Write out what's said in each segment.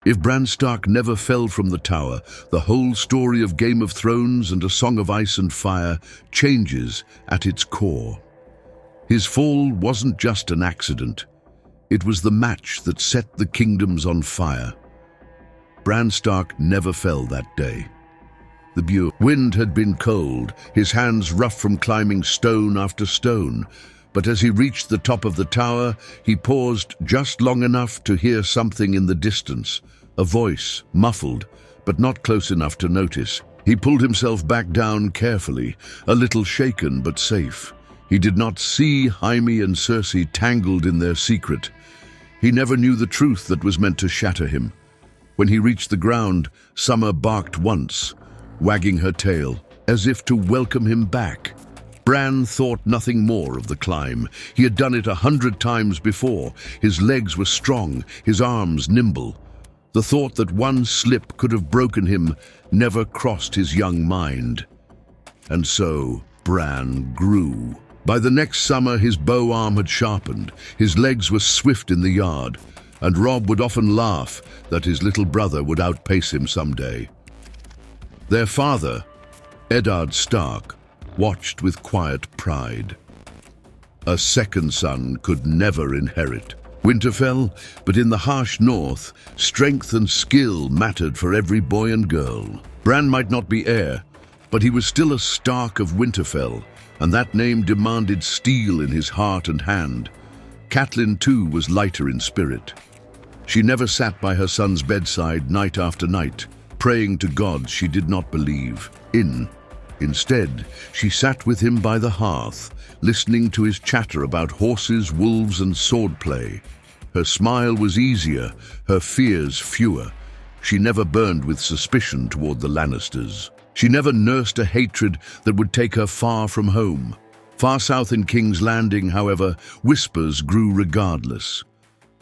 If Bran Stark never fell from the tower, the whole story of Game of Thrones and A Song of Ice and Fire changes at its core. His fall wasn't just an accident. It was the match that set the kingdoms on fire. Bran Stark never fell that day. The wind had been cold, his hands rough from climbing stone after stone, but as he reached the top of the tower, he paused just long enough to hear something in the distance, a voice, muffled, but not close enough to notice. He pulled himself back down carefully, a little shaken but safe. He did not see Jaime and Cersei tangled in their secret. He never knew the truth that was meant to shatter him. When he reached the ground, Summer barked once, wagging her tail, as if to welcome him back. Bran thought nothing more of the climb. He had done it 100 times before. His legs were strong, his arms nimble. The thought that one slip could have broken him never crossed his young mind. And so Bran grew. By the next summer, his bow arm had sharpened, his legs were swift in the yard, and Robb would often laugh that his little brother would outpace him someday. Their father, Eddard Stark, watched with quiet pride. A second son could never inherit Winterfell, but in the harsh north, strength and skill mattered for every boy and girl. Bran might not be heir, but he was still a Stark of Winterfell, and that name demanded steel in his heart and hand. Catelyn, too, was lighter in spirit. She never sat by her son's bedside night after night, praying to gods she did not believe in. Instead, she sat with him by the hearth, listening to his chatter about horses, wolves, and swordplay. Her smile was easier, her fears fewer. She never burned with suspicion toward the Lannisters. She never nursed a hatred that would take her far from home. Far south in King's Landing, however, whispers grew regardless.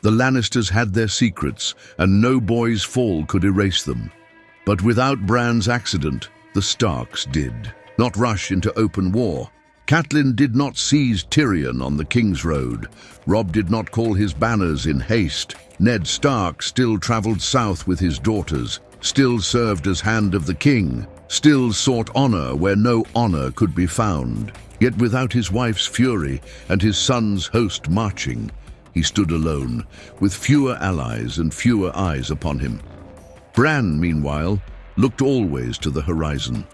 The Lannisters had their secrets, and no boy's fall could erase them. But without Bran's accident, the Starks did not rush into open war. Catelyn did not seize Tyrion on the King's Road. Robb did not call his banners in haste. Ned Stark still traveled south with his daughters, still served as Hand of the King, still sought honor where no honor could be found. Yet without his wife's fury and his son's host marching, he stood alone, with fewer allies and fewer eyes upon him. Bran, meanwhile, looked always to the horizon.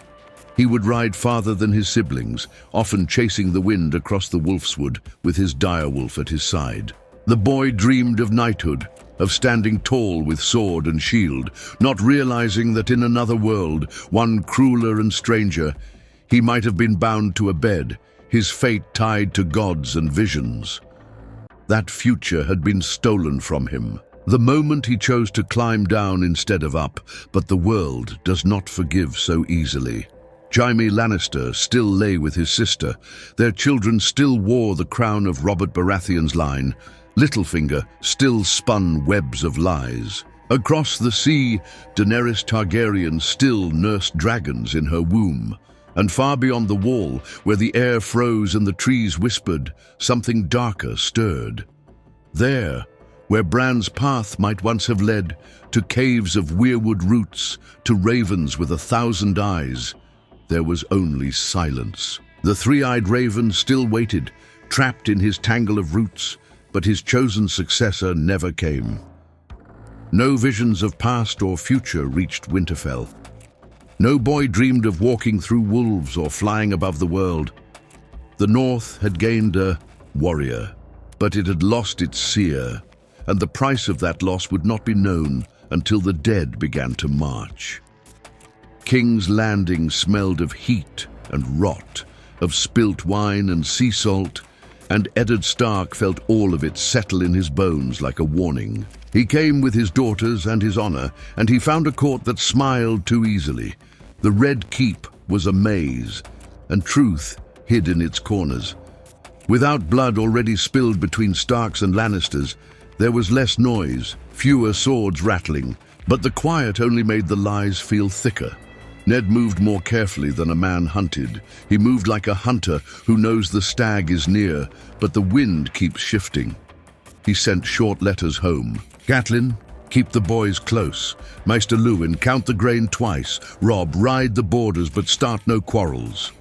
He would ride farther than his siblings, often chasing the wind across the Wolfswood with his direwolf at his side. The boy dreamed of knighthood, of standing tall with sword and shield, not realizing that in another world, one crueler and stranger, he might have been bound to a bed, his fate tied to gods and visions. That future had been stolen from him. The moment he chose to climb down instead of up, but the world does not forgive so easily. Jaime Lannister still lay with his sister. Their children still wore the crown of Robert Baratheon's line. Littlefinger still spun webs of lies. Across the sea, Daenerys Targaryen still nursed dragons in her womb. And far beyond the wall, where the air froze and the trees whispered, something darker stirred. There, where Bran's path might once have led, to caves of weirwood roots, to ravens with 1,000 eyes, there was only silence. The three-eyed raven still waited, trapped in his tangle of roots, but his chosen successor never came. No visions of past or future reached Winterfell. No boy dreamed of walking through wolves or flying above the world. The North had gained a warrior, but it had lost its seer, and the price of that loss would not be known until the dead began to march. King's Landing smelled of heat and rot, of spilt wine and sea salt, and Eddard Stark felt all of it settle in his bones like a warning. He came with his daughters and his honor, and he found a court that smiled too easily. The Red Keep was a maze, and truth hid in its corners. Without blood already spilled between Starks and Lannisters, there was less noise, fewer swords rattling, but the quiet only made the lies feel thicker. Ned moved more carefully than a man hunted. He moved like a hunter who knows the stag is near, but the wind keeps shifting. He sent short letters home. Catelyn, Keep the boys close. Maester Lewin, count the grain twice. Rob, ride the borders, but start no quarrels.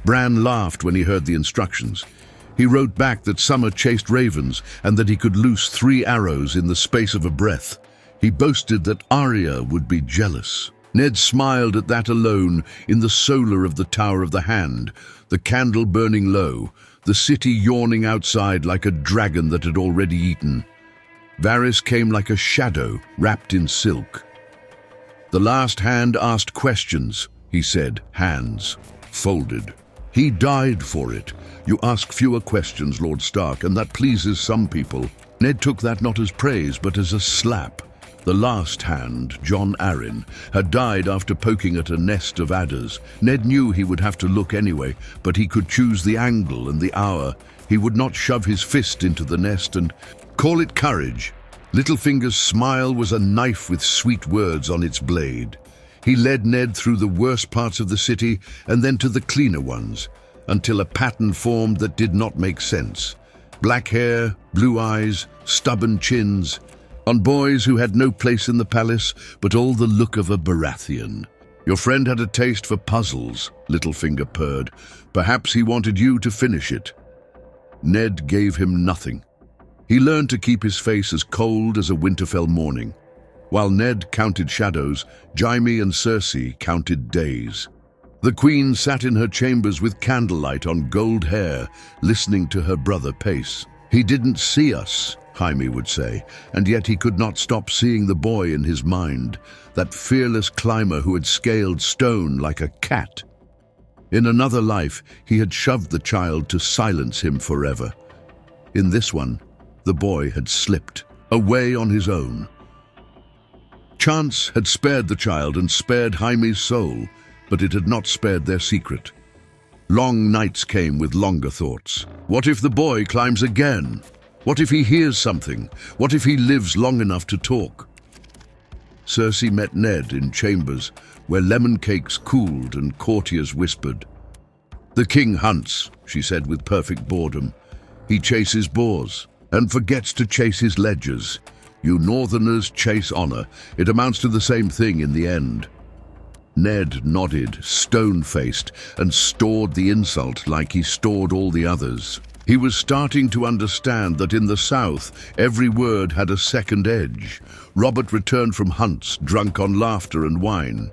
Bran laughed when he heard the instructions. He wrote back that summer chased ravens and that he could loose 3 arrows in the space of a breath. He boasted that Arya would be jealous. Ned smiled at that alone in the solar of the Tower of the Hand, the candle burning low, the city yawning outside like a dragon that had already eaten. Varys came like a shadow wrapped in silk. The last hand asked questions, he said, hands folded. He died for it. You ask fewer questions, Lord Stark, and that pleases some people. Ned took that not as praise, but as a slap. The last hand, Jon Arryn, had died after poking at a nest of adders. Ned knew he would have to look anyway, but he could choose the angle and the hour. He would not shove his fist into the nest and call it courage. Littlefinger's smile was a knife with sweet words on its blade. He led Ned through the worst parts of the city and then to the cleaner ones, until a pattern formed that did not make sense. Black hair, blue eyes, stubborn chins, on boys who had no place in the palace, but all the look of a Baratheon. Your friend had a taste for puzzles, Littlefinger purred. Perhaps he wanted you to finish it. Ned gave him nothing. He learned to keep his face as cold as a Winterfell morning. While Ned counted shadows, Jaime and Cersei counted days. The Queen sat in her chambers with candlelight on gold hair, listening to her brother pace. He didn't see us, Jaime would say, and yet he could not stop seeing the boy in his mind, that fearless climber who had scaled stone like a cat. In another life, he had shoved the child to silence him forever. In this one, the boy had slipped, away on his own. Chance had spared the child and spared Jaime's soul, but it had not spared their secret. Long nights came with longer thoughts. What if the boy climbs again? What if he hears something? What if he lives long enough to talk? Cersei met Ned in chambers where lemon cakes cooled and courtiers whispered. "The king hunts," she said with perfect boredom. "He chases boars and forgets to chase his ledgers. You northerners chase honor. It amounts to the same thing in the end." Ned nodded, stone-faced, and stored the insult like he stored all the others. He was starting to understand that in the south, every word had a second edge. Robert returned from hunts, drunk on laughter and wine.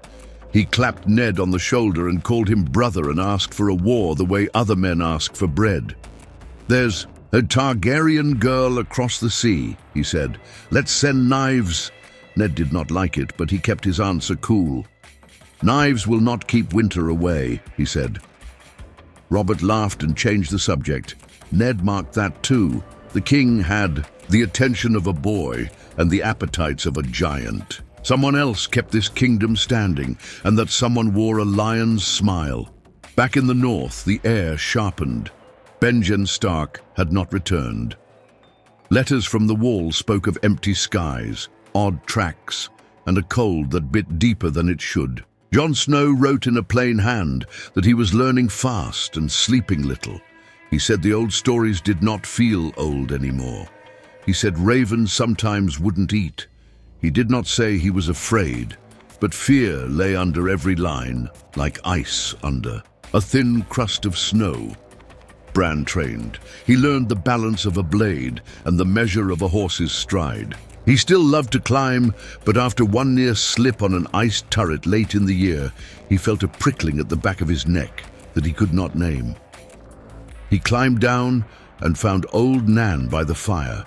He clapped Ned on the shoulder and called him brother and asked for a war the way other men ask for bread. "There's a Targaryen girl across the sea," he said. "Let's send knives." Ned did not like it, but he kept his answer cool. "Knives will not keep winter away," he said. Robert laughed and changed the subject. Ned marked that too. The king had the attention of a boy and the appetites of a giant. Someone else kept this kingdom standing, and that someone wore a lion's smile. Back in the north, the air sharpened. Benjen Stark had not returned. Letters from the wall spoke of empty skies, odd tracks, and a cold that bit deeper than it should. Jon Snow wrote in a plain hand that he was learning fast and sleeping little. He said the old stories did not feel old anymore. He said ravens sometimes wouldn't eat. He did not say he was afraid, but fear lay under every line, like ice under, a thin crust of snow. Bran trained. He learned the balance of a blade and the measure of a horse's stride. He still loved to climb, but after one near slip on an ice turret late in the year, he felt a prickling at the back of his neck that he could not name. He climbed down and found old Nan by the fire,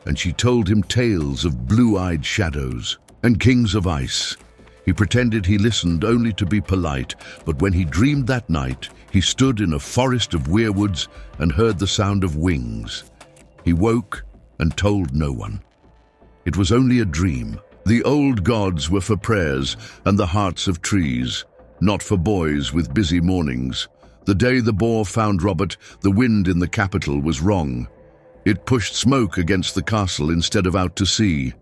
and she told him tales of blue-eyed shadows and kings of ice. He pretended he listened only to be polite, but when he dreamed that night, he stood in a forest of weirwoods and heard the sound of wings. He woke and told no one. It was only a dream. The old gods were for prayers and the hearts of trees, not for boys with busy mornings. The day the boar found Robert, the wind in the capital was wrong. It pushed smoke against the castle instead of out to sea.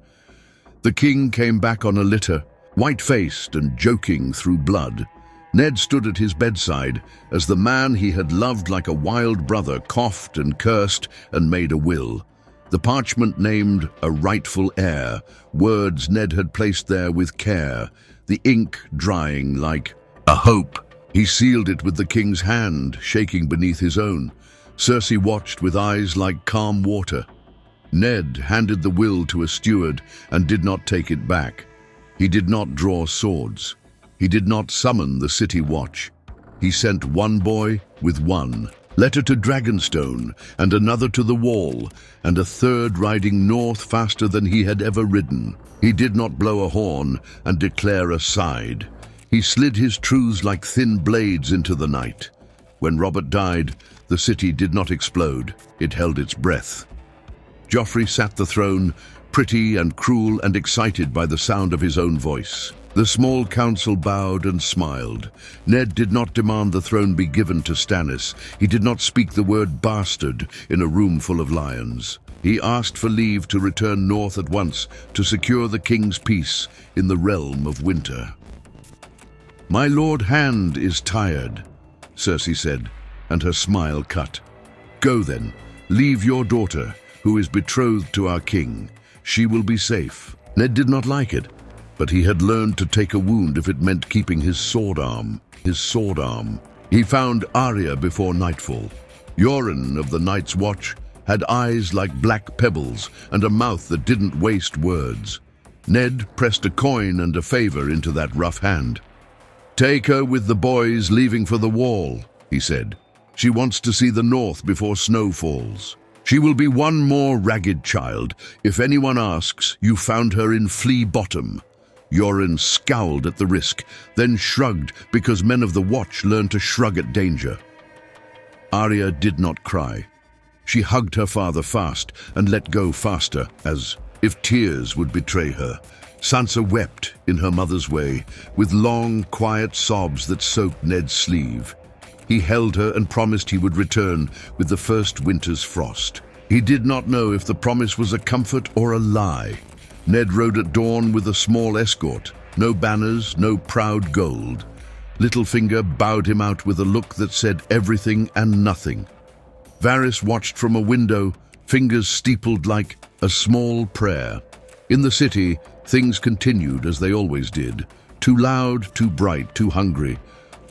The king came back on a litter, white-faced and joking through blood. Ned stood at his bedside as the man he had loved like a wild brother coughed and cursed and made a will. The parchment named a rightful heir, words Ned had placed there with care, the ink drying like a hope. He sealed it with the king's hand, shaking beneath his own. Cersei watched with eyes like calm water. Ned handed the will to a steward and did not take it back. He did not draw swords. He did not summon the city watch. He sent one boy with one letter to Dragonstone, and another to the Wall, and a third riding north faster than he had ever ridden. He did not blow a horn and declare a side. He slid his truths like thin blades into the night. When Robert died, the city did not explode. It held its breath. Joffrey sat the throne, pretty and cruel and excited by the sound of his own voice. The small council bowed and smiled. Ned did not demand the throne be given to Stannis. He did not speak the word bastard in a room full of lions. He asked for leave to return north at once to secure the king's peace in the realm of winter. "My lord Hand is tired," Cersei said, and her smile cut. "Go then, leave your daughter, who is betrothed to our king. She will be safe." Ned did not like it, but he had learned to take a wound if it meant keeping his sword arm. He found Arya before nightfall. Yoren of the Night's Watch had eyes like black pebbles and a mouth that didn't waste words. Ned pressed a coin and a favor into that rough hand. "Take her with the boys leaving for the Wall," he said. "She wants to see the north before snow falls. She will be one more ragged child. If anyone asks, you found her in Flea Bottom." Yoren scowled at the risk, then shrugged because men of the Watch learned to shrug at danger. Arya did not cry. She hugged her father fast and let go faster, as if tears would betray her. Sansa wept in her mother's way, with long, quiet sobs that soaked Ned's sleeve. He held her and promised he would return with the first winter's frost. He did not know if the promise was a comfort or a lie. Ned rode at dawn with a small escort. No banners, no proud gold. Littlefinger bowed him out with a look that said everything and nothing. Varys watched from a window, fingers steepled like a small prayer. In the city, things continued as they always did. Too loud, too bright, too hungry.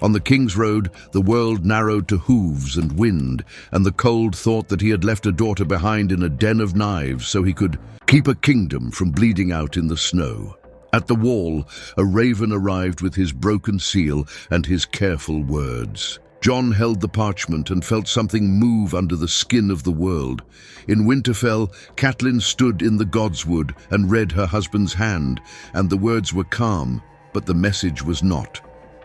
On the King's Road, the world narrowed to hooves and wind, and the cold thought that he had left a daughter behind in a den of knives so he could keep a kingdom from bleeding out in the snow. At the Wall, a raven arrived with his broken seal and his careful words. Jon held the parchment and felt something move under the skin of the world. In Winterfell, Catelyn stood in the Godswood and read her husband's hand, and the words were calm, but the message was not.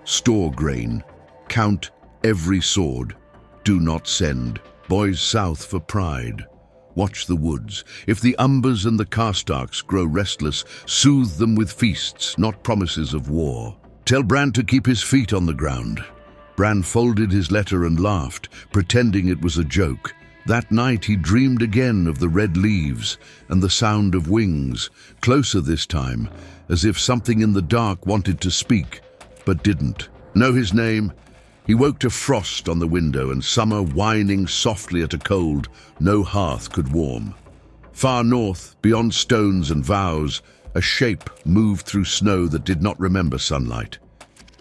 Store grain. Count every sword. Do not send. Boys south for pride. Watch the woods. If the Umbers and the Karstarks grow restless, soothe them with feasts, not promises of war. Tell Bran to keep his feet on the ground. Bran folded his letter and laughed, pretending it was a joke. That night he dreamed again of the red leaves and the sound of wings, closer this time, as if something in the dark wanted to speak, but didn't. Know his name? He woke to frost on the window and summer whining softly at a cold no hearth could warm. Far north, beyond stones and vows, a shape moved through snow that did not remember sunlight.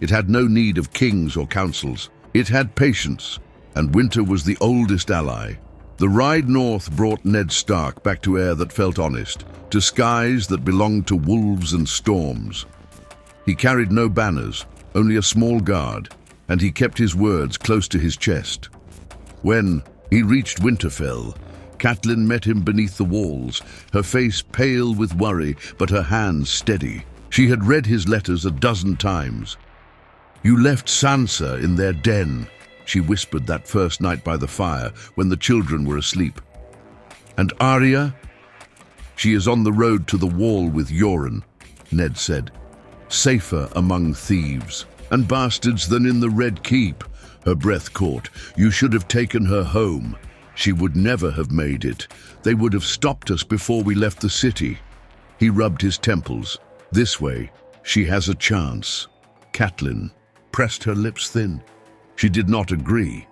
It had no need of kings or councils. It had patience, and winter was the oldest ally. The ride north brought Ned Stark back to air that felt honest, to skies that belonged to wolves and storms. He carried no banners, only a small guard, and he kept his words close to his chest. When he reached Winterfell, Catelyn met him beneath the walls, her face pale with worry, but her hands steady. She had read his letters a dozen times. "You left Sansa in their den," she whispered that first night by the fire when the children were asleep. "And Arya? She is on the road to the Wall with Yoren," Ned said. "Safer among thieves and bastards than in the Red Keep." Her breath caught. "You should have taken her home. She would never have made it. They would have stopped us before we left the city." He rubbed his temples. "This way, she has a chance." Catelyn pressed her lips thin. She did not agree.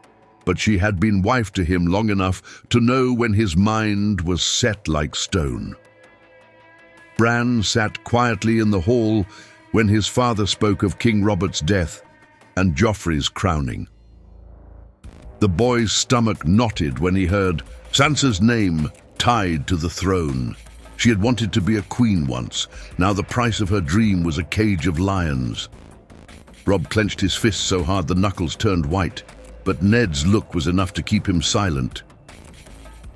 but she had been wife to him long enough to know when his mind was set like stone. Bran sat quietly in the hall when his father spoke of King Robert's death and Joffrey's crowning. The boy's stomach knotted when he heard Sansa's name tied to the throne. She had wanted to be a queen once. Now the price of her dream was a cage of lions. Robb clenched his fists so hard the knuckles turned white, but Ned's look was enough to keep him silent.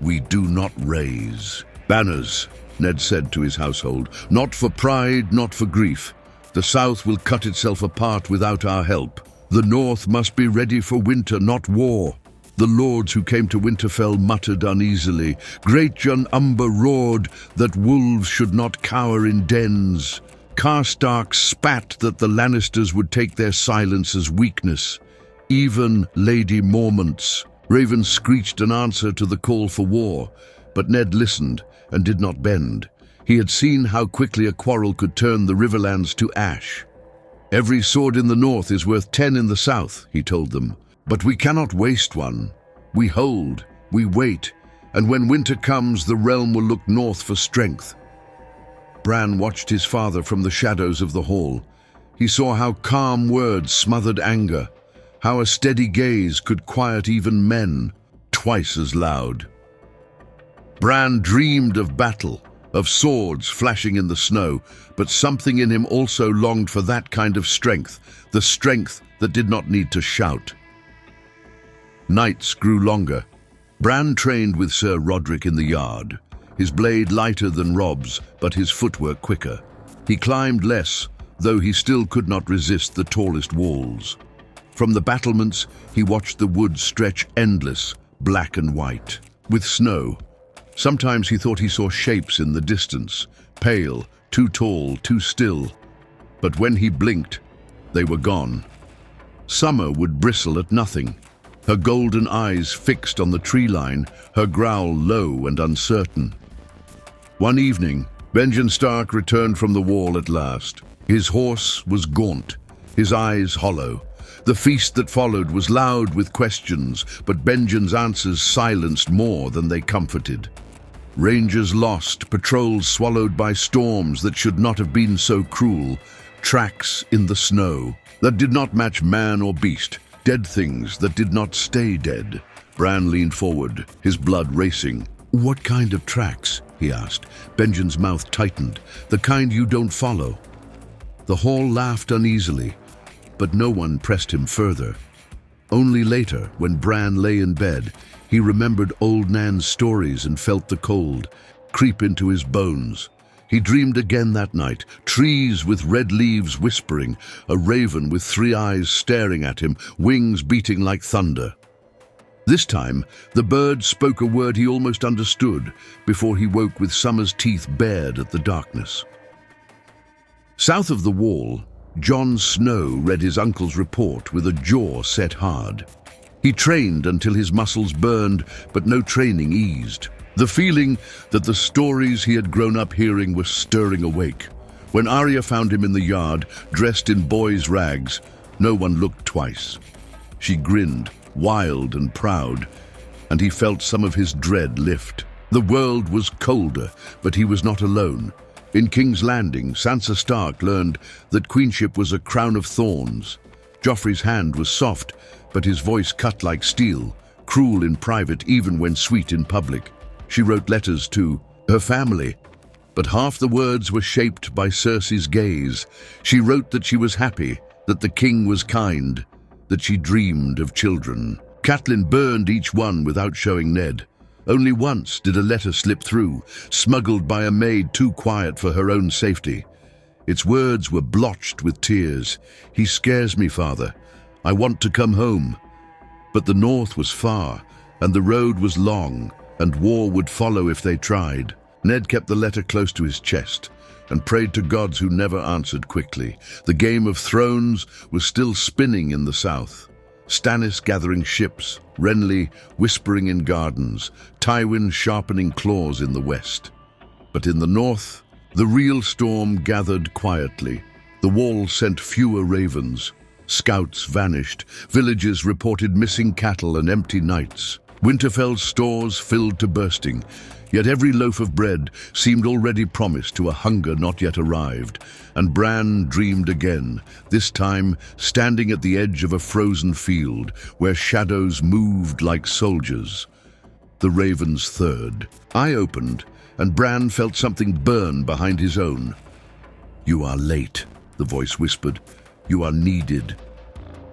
"We do not raise banners," Ned said to his household. "Not for pride, not for grief. The South will cut itself apart without our help. The North must be ready for winter, not war." The lords who came to Winterfell muttered uneasily. Great Jon Umber roared that wolves should not cower in dens. Karstark spat that the Lannisters would take their silence as weakness. Even Lady Mormont's Raven screeched an answer to the call for war, but Ned listened and did not bend. He had seen how quickly a quarrel could turn the Riverlands to ash. "Every sword in the north is worth 10 in the south," he told them. "But we cannot waste one. We hold, we wait, and when winter comes, the realm will look north for strength." Bran watched his father from the shadows of the hall. He saw how calm words smothered anger, how a steady gaze could quiet even men twice as loud. Bran dreamed of battle, of swords flashing in the snow, but something in him also longed for that kind of strength, the strength that did not need to shout. Nights grew longer. Bran trained with Sir Roderick in the yard, his blade lighter than Robb's, but his footwork quicker. He climbed less, though he still could not resist the tallest walls. From the battlements, he watched the woods stretch endless, black and white, with snow. Sometimes he thought he saw shapes in the distance, pale, too tall, too still. But when he blinked, they were gone. Summer would bristle at nothing, her golden eyes fixed on the tree line, her growl low and uncertain. One evening, Benjen Stark returned from the wall at last. His horse was gaunt, his eyes hollow. The feast that followed was loud with questions, but Benjen's answers silenced more than they comforted. Rangers lost, patrols swallowed by storms that should not have been so cruel, tracks in the snow that did not match man or beast, dead things that did not stay dead. Bran leaned forward, his blood racing. "What kind of tracks?" he asked. Benjen's mouth tightened. "The kind you don't follow." The hall laughed uneasily, but no one pressed him further. Only later, when Bran lay in bed, he remembered old Nan's stories and felt the cold creep into his bones. He dreamed again that night, trees with red leaves whispering, a raven with 3 eyes staring at him, wings beating like thunder. This time, the bird spoke a word he almost understood before he woke with summer's teeth bared at the darkness. South of the wall, Jon Snow read his uncle's report with a jaw set hard. He trained until his muscles burned, but no training eased. The feeling that the stories he had grown up hearing were stirring awake. When Arya found him in the yard, dressed in boy's rags, no one looked twice. She grinned, wild and proud, and he felt some of his dread lift. The world was colder, but he was not alone. In King's Landing, Sansa Stark learned that queenship was a crown of thorns. Joffrey's hand was soft, but his voice cut like steel, cruel in private even when sweet in public. She wrote letters to her family, but half the words were shaped by Cersei's gaze. She wrote that she was happy, that the king was kind, that she dreamed of children. Catelyn burned each one without showing Ned. Only once did a letter slip through, smuggled by a maid too quiet for her own safety. Its words were blotched with tears. "He scares me, father. I want to come home." But the north was far, and the road was long, and war would follow if they tried. Ned kept the letter close to his chest and prayed to gods who never answered quickly. The Game of Thrones was still spinning in the south. Stannis gathering ships, Renly whispering in gardens, Tywin sharpening claws in the west. But in the north, the real storm gathered quietly. The wall sent fewer ravens. Scouts vanished. Villages reported missing cattle and empty nights. Winterfell's stores filled to bursting. Yet every loaf of bread seemed already promised to a hunger not yet arrived. And Bran dreamed again, this time standing at the edge of a frozen field where shadows moved like soldiers. The Raven's third. Eye opened, and Bran felt something burn behind his own. "You are late," the voice whispered. "You are needed."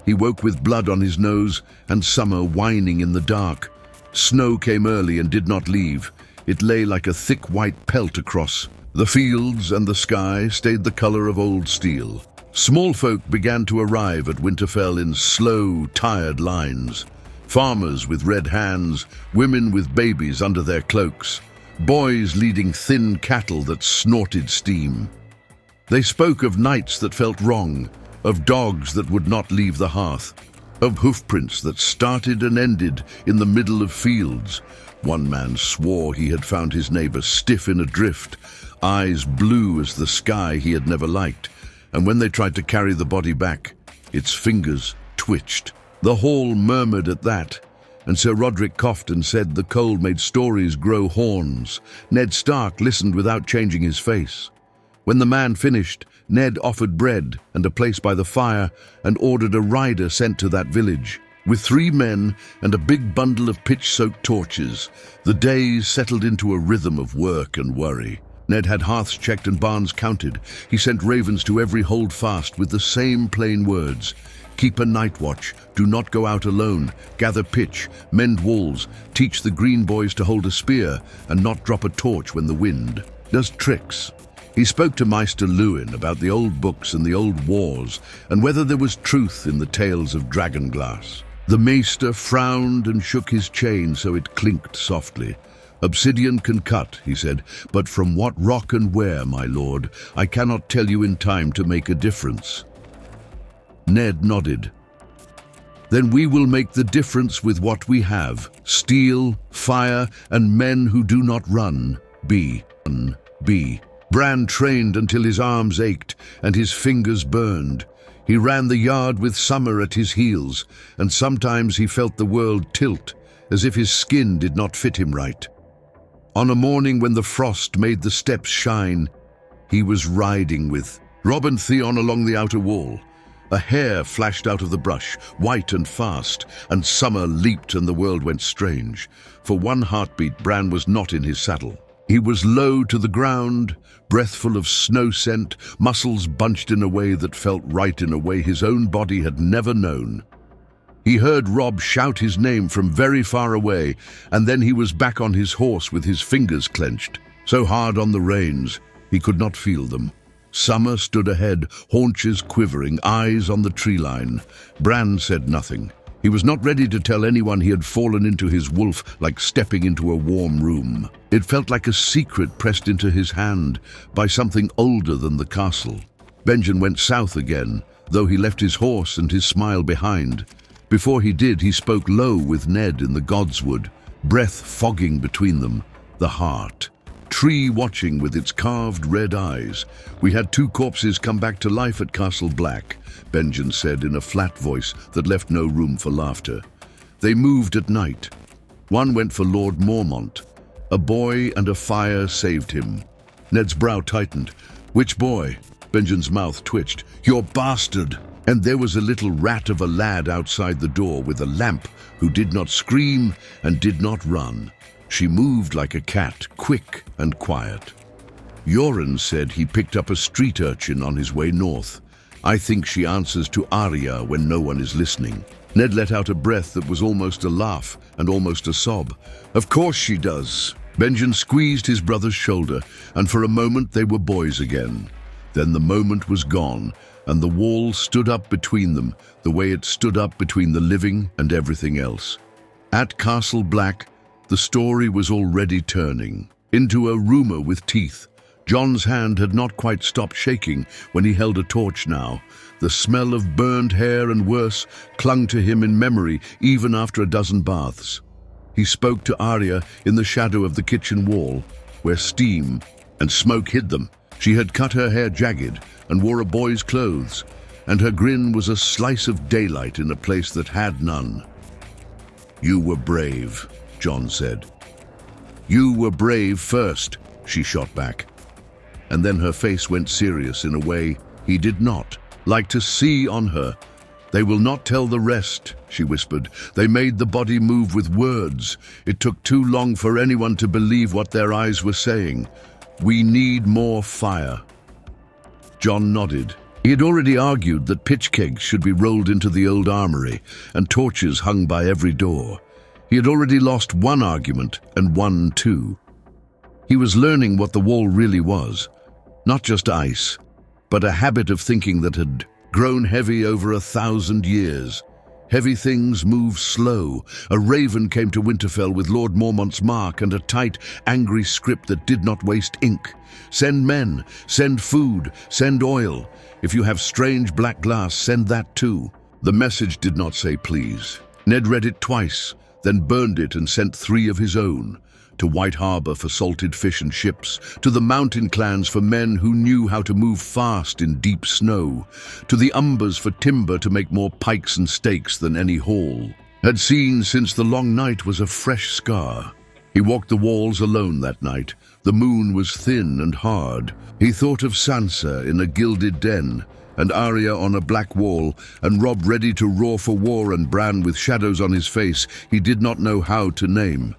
He woke with blood on his nose and summer whining in the dark. Snow came early and did not leave. It lay like a thick white pelt across. The fields and the sky stayed the color of old steel. Small folk began to arrive at Winterfell in slow, tired lines. Farmers with red hands, women with babies under their cloaks, boys leading thin cattle that snorted steam. They spoke of nights that felt wrong, of dogs that would not leave the hearth, of hoofprints that started and ended in the middle of fields. One man swore he had found his neighbor stiff in a drift, eyes blue as the sky he had never liked, and when they tried to carry the body back, its fingers twitched. The hall murmured at that, and Sir Roderick coughed and said the cold made stories grow horns. Ned Stark listened without changing his face. When the man finished, Ned offered bread and a place by the fire and ordered a rider sent to that village. With 3 men and a big bundle of pitch-soaked torches, the days settled into a rhythm of work and worry. Ned had hearths checked and barns counted. He sent ravens to every holdfast with the same plain words. Keep a night watch, do not go out alone, gather pitch, mend walls, teach the green boys to hold a spear and not drop a torch when the wind does tricks. He spoke to Maester Luwin about the old books and the old wars and whether there was truth in the tales of Dragonglass. The Maester frowned and shook his chain so it clinked softly. "Obsidian can cut," he said, "but from what rock and where, my lord, I cannot tell you in time to make a difference." Ned nodded. "Then we will make the difference with what we have. Steel, fire, and men who do not run. Be. Bran trained until his arms ached and his fingers burned. He ran the yard with summer at his heels, and sometimes he felt the world tilt, as if his skin did not fit him right. On a morning when the frost made the steps shine, he was riding with Robb and Theon along the outer wall. A hare flashed out of the brush, white and fast, and summer leaped and the world went strange. For one heartbeat, Bran was not in his saddle. He was low to the ground, breathful of snow scent, muscles bunched in a way that felt right in a way his own body had never known. He heard Robb shout his name from very far away, and then he was back on his horse with his fingers clenched, so hard on the reins he could not feel them. Summer stood ahead, haunches quivering, eyes on the tree line. Bran said nothing. He was not ready to tell anyone he had fallen into his wolf like stepping into a warm room. It felt like a secret pressed into his hand by something older than the castle. Benjen went south again, though he left his horse and his smile behind. Before he did, he spoke low with Ned in the Godswood, breath fogging between them, the heart. Tree watching with its carved red eyes. "We had 2 corpses come back to life at Castle Black," Benjen said in a flat voice that left no room for laughter. "They moved at night. One went for Lord Mormont. A boy and a fire saved him." Ned's brow tightened. "Which boy?" Benjen's mouth twitched. "Your bastard!" And there was a little rat of a lad outside the door with a lamp who did not scream and did not run. She moved like a cat, quick and quiet. Yoren said he picked up a street urchin on his way north. I think she answers to Arya when no one is listening. Ned let out a breath that was almost a laugh and almost a sob. "Of course she does." Benjen squeezed his brother's shoulder, and for a moment they were boys again. Then the moment was gone, and the wall stood up between them, the way it stood up between the living and everything else. At Castle Black, the story was already turning into a rumor with teeth. Jon's hand had not quite stopped shaking when he held a torch now. The smell of burned hair and worse clung to him in memory even after a dozen baths. He spoke to Arya in the shadow of the kitchen wall, where steam and smoke hid them. She had cut her hair jagged and wore a boy's clothes. and her grin was a slice of daylight in a place that had none. "You were brave," Jon said. "You were brave first," she shot back. And then her face went serious in a way he did not like to see on her. "They will not tell the rest," she whispered. "They made the body move with words. It took too long for anyone to believe what their eyes were saying. We need more fire." Jon nodded. He had already argued that pitch kegs should be rolled into the old armory and torches hung by every door. He had already lost one argument and won two. He was learning what the wall really was. Not just ice, but a habit of thinking that had grown heavy over 1,000 years. Heavy things move slow. A raven came to Winterfell with Lord Mormont's mark and a tight, angry script that did not waste ink. "Send men, send food, send oil. If you have strange black glass, send that too." The message did not say please. Ned read it twice, then burned it and sent 3 of his own. To White Harbor for salted fish and ships, to the mountain clans for men who knew how to move fast in deep snow, to the Umbers for timber to make more pikes and stakes than any haul had seen since the long night was a fresh scar. He walked the walls alone that night. The moon was thin and hard. He thought of Sansa in a gilded den, and Arya on a black wall, and Robb ready to roar for war, and Bran with shadows on his face he did not know how to name.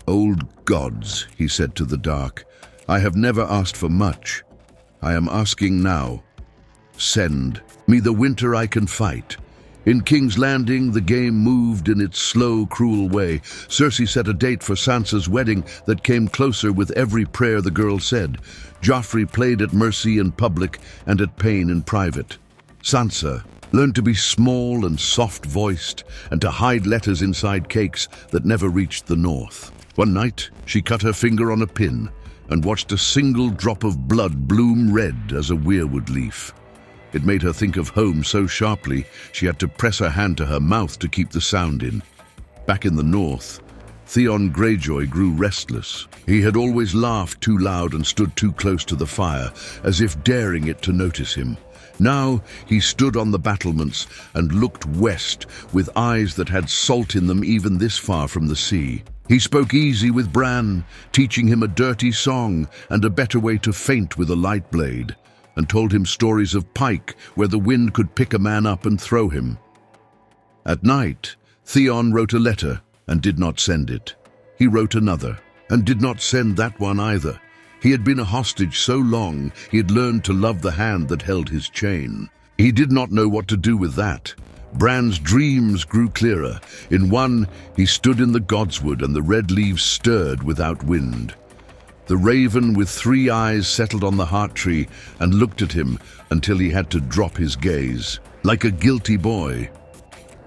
"Old gods," he said to the dark, "I have never asked for much. I am asking now. Send me the winter I can fight." In King's Landing, the game moved in its slow, cruel way. Cersei set a date for Sansa's wedding that came closer with every prayer the girl said. Joffrey played at mercy in public and at pain in private. Sansa learned to be small and soft-voiced and to hide letters inside cakes that never reached the north. One night, she cut her finger on a pin and watched a single drop of blood bloom red as a weirwood leaf. It made her think of home so sharply she had to press her hand to her mouth to keep the sound in. Back in the north, Theon Greyjoy grew restless. He had always laughed too loud and stood too close to the fire, as if daring it to notice him. Now he stood on the battlements and looked west with eyes that had salt in them even this far from the sea. He spoke easy with Bran, teaching him a dirty song and a better way to feint with a light blade, and told him stories of Pike where the wind could pick a man up and throw him. At night, Theon wrote a letter and did not send it. He wrote another and did not send that one either. He had been a hostage so long he had learned to love the hand that held his chain. He did not know what to do with that. Bran's dreams grew clearer. In one, he stood in the godswood and the red leaves stirred without wind. The raven with 3 eyes settled on the heart tree and looked at him until he had to drop his gaze, like a guilty boy.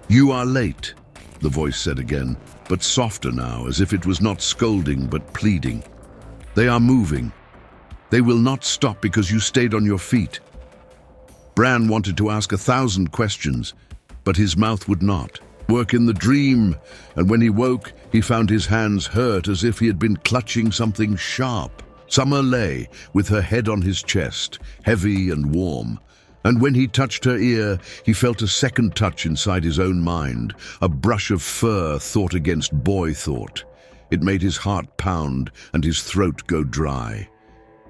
"You are late," the voice said again, but softer now, as if it was not scolding but pleading. "They are moving. They will not stop because you stayed on your feet." Bran wanted to ask 1,000 questions, but his mouth would not work in the dream, and when he woke, he found his hands hurt as if he had been clutching something sharp. Summer lay with her head on his chest, heavy and warm, and when he touched her ear, he felt a second touch inside his own mind, a brush of fur thought against boy thought. It made his heart pound and his throat go dry.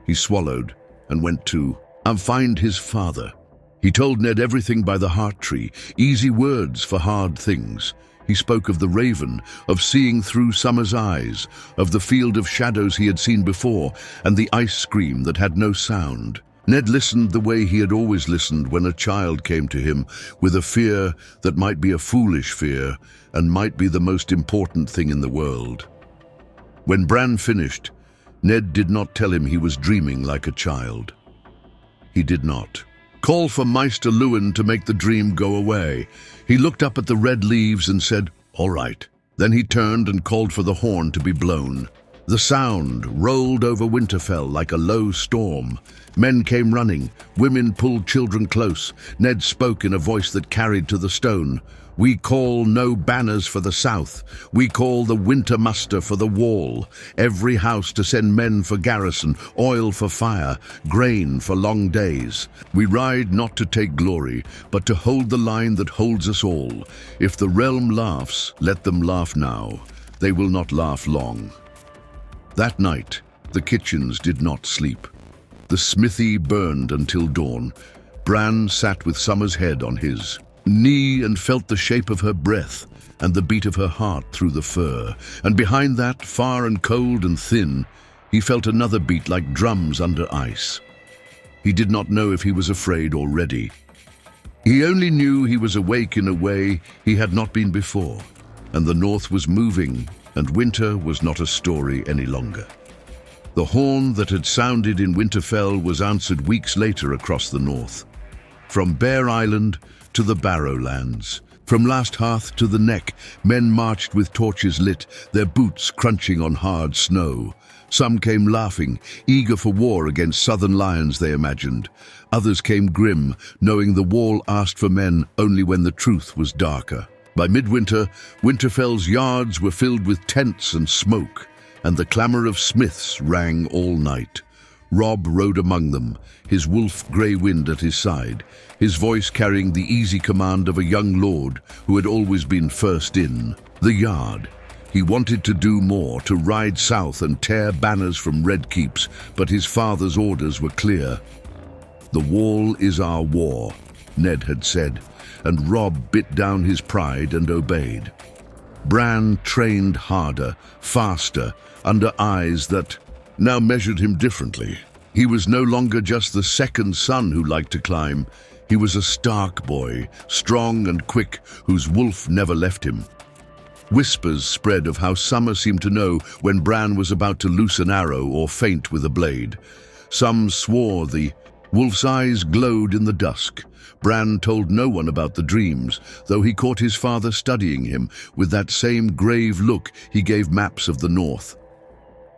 He swallowed and went to find his father. He told Ned everything by the heart tree, easy words for hard things. He spoke of the raven, of seeing through summer's eyes, of the field of shadows he had seen before, and the ice scream that had no sound. Ned listened the way he had always listened when a child came to him with a fear that might be a foolish fear and might be the most important thing in the world. When Bran finished, Ned did not tell him he was dreaming like a child. He did not call for Maester Luwin to make the dream go away. He looked up at the red leaves and said, "All right." Then he turned and called for the horn to be blown. The sound rolled over Winterfell like a low storm. Men came running, women pulled children close. Ned spoke in a voice that carried to the stone. "We call no banners for the south. We call the winter muster for the wall. Every house to send men for garrison, oil for fire, grain for long days. We ride not to take glory, but to hold the line that holds us all. If the realm laughs, let them laugh now. They will not laugh long." That night, the kitchens did not sleep. The smithy burned until dawn. Bran sat with Summer's head on his knee and felt the shape of her breath and the beat of her heart through the fur. And behind that, far and cold and thin, he felt another beat like drums under ice. He did not know if he was afraid or ready. He only knew he was awake in a way he had not been before, and the north was moving, and winter was not a story any longer. The horn that had sounded in Winterfell was answered weeks later across the north. From Bear Island to the Barrowlands, from Last Hearth to the Neck, men marched with torches lit, their boots crunching on hard snow. Some came laughing, eager for war against southern lions they imagined. Others came grim, knowing the wall asked for men only when the truth was darker. By midwinter, Winterfell's yards were filled with tents and smoke, and the clamour of smiths rang all night. Robb rode among them, his wolf Grey Wind at his side, his voice carrying the easy command of a young lord who had always been first in the yard. He wanted to do more, to ride south and tear banners from red keeps, but his father's orders were clear. "The wall is our war," Ned had said, and Robb bit down his pride and obeyed. Bran trained harder, faster, under eyes that now measured him differently. He was no longer just the second son who liked to climb. He was a Stark boy, strong and quick, whose wolf never left him. Whispers spread of how Summer seemed to know when Bran was about to loose an arrow or feint with a blade. Some swore the wolf's eyes glowed in the dusk. Bran told no one about the dreams, though he caught his father studying him with that same grave look he gave maps of the north.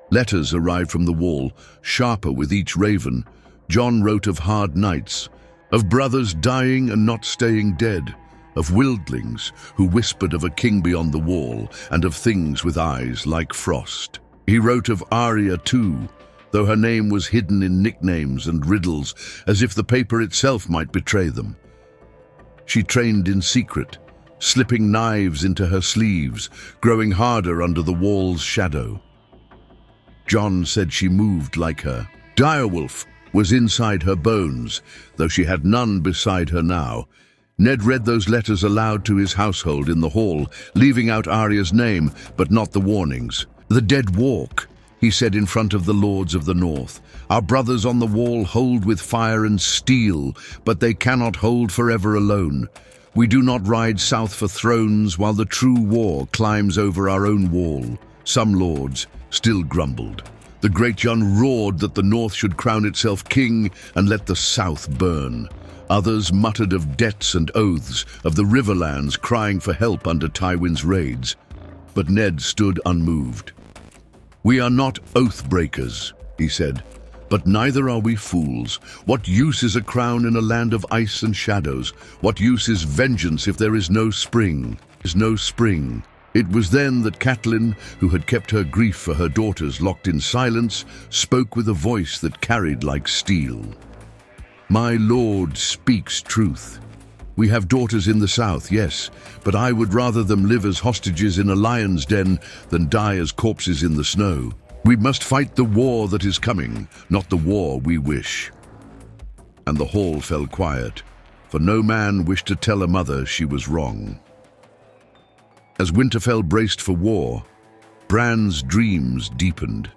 Letters arrived from the wall, sharper with each raven. Jon wrote of hard nights, of brothers dying and not staying dead, of wildlings who whispered of a king beyond the wall, and of things with eyes like frost. He wrote of Arya too, though her name was hidden in nicknames and riddles, as if the paper itself might betray them. She trained in secret, slipping knives into her sleeves, growing harder under the wall's shadow. Jon said she moved like her. Direwolf was inside her bones, though she had none beside her now. Ned read those letters aloud to his household in the hall, leaving out Arya's name, but not the warnings. "The dead walk," he said in front of the lords of the north. "Our brothers on the wall hold with fire and steel, but they cannot hold forever alone. We do not ride south for thrones while the true war climbs over our own wall." Some lords still grumbled. The great Jon roared that the north should crown itself king and let the south burn. Others muttered of debts and oaths, of the riverlands crying for help under Tywin's raids. But Ned stood unmoved. "We are not oath-breakers," he said, "but neither are we fools. What use is a crown in a land of ice and shadows? What use is vengeance if there is no spring? It was then that Catelyn, who had kept her grief for her daughters locked in silence, spoke with a voice that carried like steel. "My lord speaks truth. We have daughters in the south, yes, but I would rather them live as hostages in a lion's den than die as corpses in the snow. We must fight the war that is coming, not the war we wish." And the hall fell quiet, for no man wished to tell a mother she was wrong. As Winterfell braced for war, Bran's dreams deepened.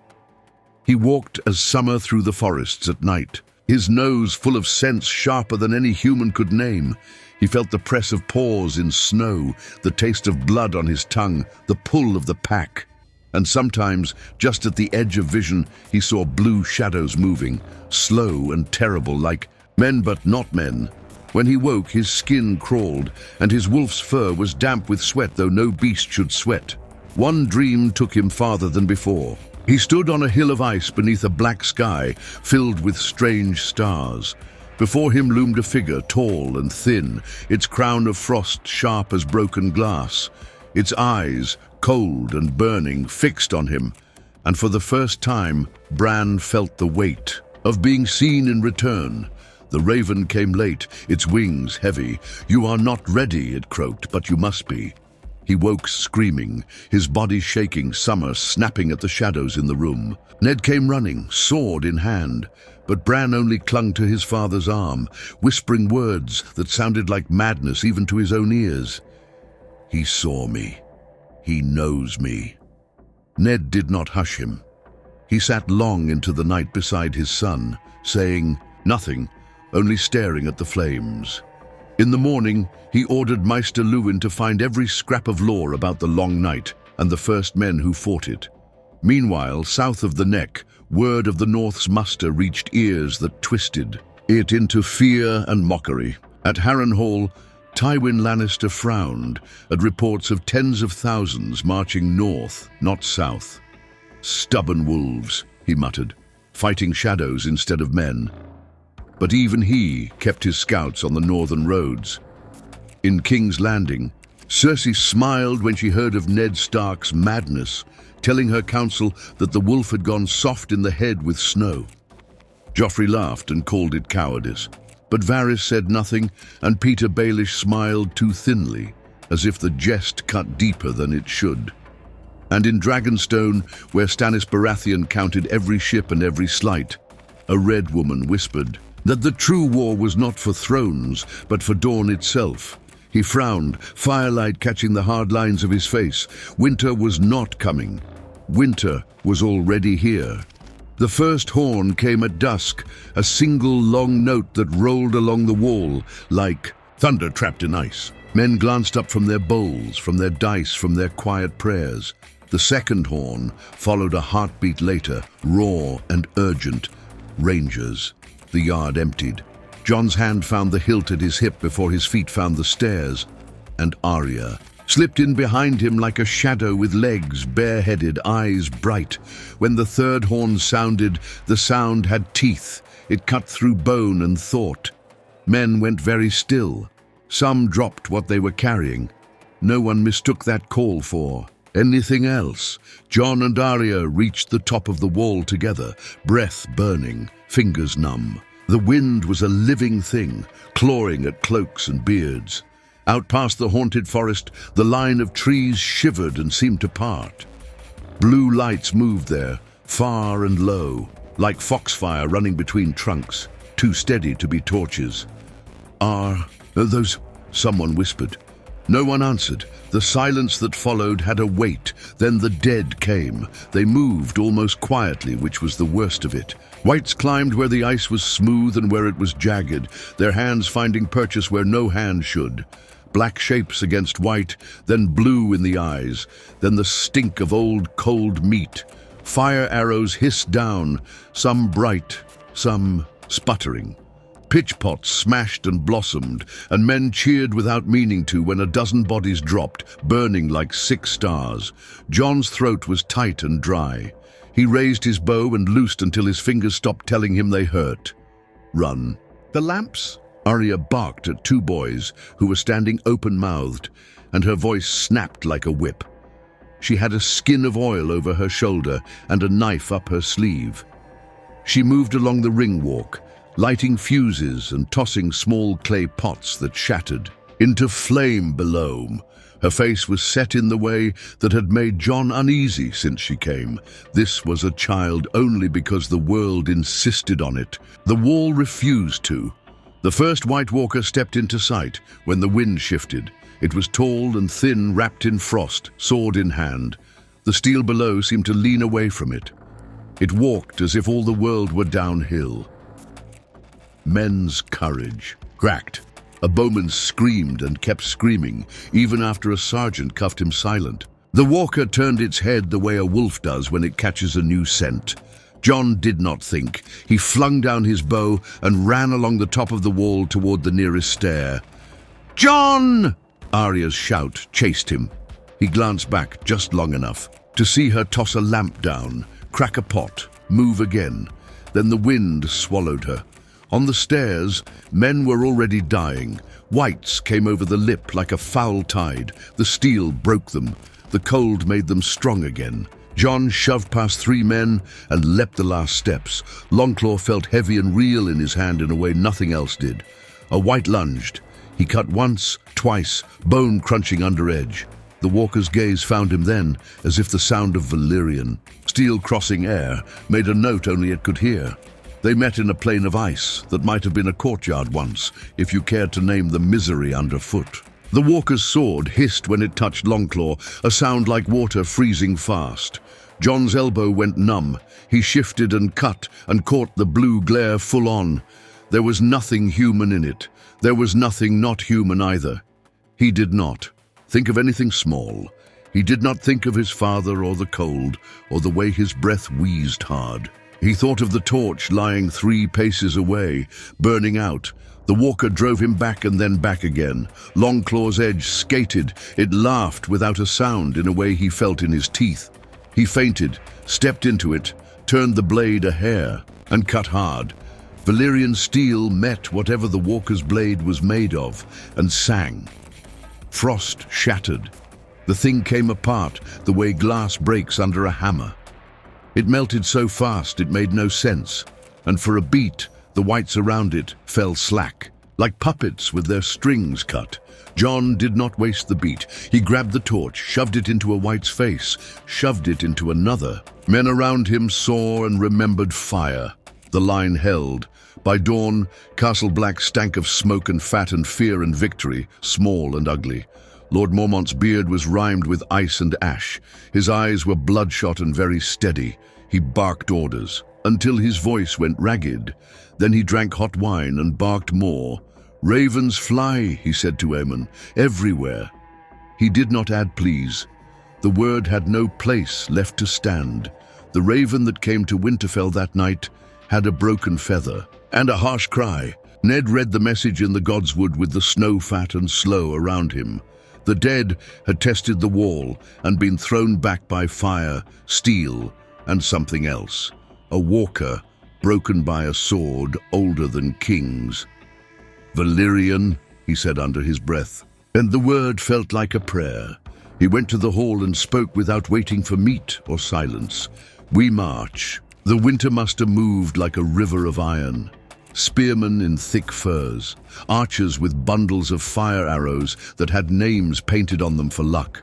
He walked as summer through the forests at night, his nose full of scents sharper than any human could name. He felt the press of paws in snow, the taste of blood on his tongue, the pull of the pack. And sometimes, just at the edge of vision, he saw blue shadows moving, slow and terrible, like men but not men. When he woke, his skin crawled, and his wolf's fur was damp with sweat, though no beast should sweat. One dream took him farther than before. He stood on a hill of ice beneath a black sky filled with strange stars. Before him loomed a figure, tall and thin, its crown of frost sharp as broken glass, its eyes, cold and burning, fixed on him. And for the first time, Bran felt the weight of being seen in return. The raven came late, its wings heavy. "You are not ready," it croaked, "but you must be." He woke screaming, his body shaking, summer snapping at the shadows in the room. Ned came running, sword in hand, but Bran only clung to his father's arm, whispering words that sounded like madness even to his own ears. "He saw me. He knows me." Ned did not hush him. He sat long into the night beside his son, saying nothing, only staring at the flames. In the morning, he ordered Maester Luwin to find every scrap of lore about the Long Night and the first men who fought it. Meanwhile, south of the Neck, word of the North's muster reached ears that twisted it into fear and mockery. At Harrenhal, Tywin Lannister frowned at reports of tens of thousands marching north, not south. "Stubborn wolves," he muttered, "fighting shadows instead of men." But even he kept his scouts on the northern roads. In King's Landing, Cersei smiled when she heard of Ned Stark's madness, telling her council that the wolf had gone soft in the head with snow. Joffrey laughed and called it cowardice. But Varys said nothing, and Peter Baelish smiled too thinly, as if the jest cut deeper than it should. And in Dragonstone, where Stannis Baratheon counted every ship and every slight, a red woman whispered that the true war was not for thrones, but for Dawn itself. He frowned, firelight catching the hard lines of his face. Winter was not coming. Winter was already here. The first horn came at dusk, a single long note that rolled along the wall, like thunder trapped in ice. Men glanced up from their bowls, from their dice, from their quiet prayers. The second horn followed a heartbeat later, raw and urgent. Rangers. The yard emptied. Jon's hand found the hilt at his hip before his feet found the stairs, and Arya slipped in behind him like a shadow with legs bareheaded, eyes bright. When the third horn sounded, the sound had teeth. It cut through bone and thought. Men went very still. Some dropped what they were carrying. No one mistook that call for anything else. Jon and Arya reached the top of the wall together, breath burning, fingers numb. The wind was a living thing, clawing at cloaks and beards. Out past the haunted forest, the line of trees shivered and seemed to part. Blue lights moved there, far and low, like foxfire running between trunks, too steady to be torches. "Are those?" someone whispered. No one answered. The silence that followed had a weight. Then the dead came. They moved almost quietly, which was the worst of it. Whites climbed where the ice was smooth and where it was jagged, their hands finding purchase where no hand should. Black shapes against white, then blue in the eyes, then the stink of old cold meat. Fire arrows hissed down, some bright, some sputtering. Pitch pots smashed and blossomed, and men cheered without meaning to when a dozen bodies dropped, burning like 6 stars. Jon's throat was tight and dry. He raised his bow and loosed until his fingers stopped telling him they hurt. "Run." "The lamps?" Arya barked at 2 boys who were standing open-mouthed, and her voice snapped like a whip. She had a skin of oil over her shoulder and a knife up her sleeve. She moved along the ring walk, lighting fuses and tossing small clay pots that shattered into flame below. Her face was set in the way that had made Jon uneasy since she came. This was a child only because the world insisted on it. The wall refused to. The first White Walker stepped into sight when the wind shifted. It was tall and thin, wrapped in frost, sword in hand. The steel below seemed to lean away from it. It walked as if all the world were downhill. Men's courage. Cracked. A bowman screamed and kept screaming, even after a sergeant cuffed him silent. The walker turned its head the way a wolf does when it catches a new scent. Jon did not think. He flung down his bow and ran along the top of the wall toward the nearest stair. "Jon!" Arya's shout chased him. He glanced back just long enough to see her toss a lamp down, crack a pot, move again. Then the wind swallowed her. On the stairs, men were already dying. Whites came over the lip like a foul tide. The steel broke them. The cold made them strong again. Jon shoved past 3 men and leapt the last steps. Longclaw felt heavy and real in his hand in a way nothing else did. A White lunged. He cut once, twice, bone crunching under edge. The walker's gaze found him then, as if the sound of Valyrian, steel crossing air, made a note only it could hear. They met in a plain of ice that might have been a courtyard once, if you cared to name the misery underfoot. The walker's sword hissed when it touched Longclaw, a sound like water freezing fast. Jon's elbow went numb. He shifted and cut and caught the blue glare full on. There was nothing human in it. There was nothing not human either. He did not think of anything small. He did not think of his father or the cold or the way his breath wheezed hard. He thought of the torch lying 3 paces away, burning out. The walker drove him back and then back again. Longclaw's edge skated. It laughed without a sound in a way he felt in his teeth. He feinted, stepped into it, turned the blade a hair, and cut hard. Valyrian steel met whatever the walker's blade was made of, and sang. Frost shattered. The thing came apart the way glass breaks under a hammer. It melted so fast it made no sense, and for a beat, the whites around it fell slack, like puppets with their strings cut. Jon did not waste the beat. He grabbed the torch, shoved it into a white's face, shoved it into another. Men around him saw and remembered fire. The line held. By dawn, Castle Black stank of smoke and fat and fear and victory, small and ugly. Lord Mormont's beard was rimed with ice and ash. His eyes were bloodshot and very steady. He barked orders, until his voice went ragged. Then he drank hot wine and barked more. "Ravens fly," he said to Aemon, "everywhere." He did not add please. The word had no place left to stand. The raven that came to Winterfell that night had a broken feather and a harsh cry. Ned read the message in the Godswood with the snow fat and slow around him. The dead had tested the wall and been thrown back by fire, steel, and something else. A walker, broken by a sword older than kings. "Valyrian," he said under his breath, and the word felt like a prayer. He went to the hall and spoke without waiting for meat or silence. "We march." The winter muster moved like a river of iron. Spearmen in thick furs, archers with bundles of fire arrows that had names painted on them for luck,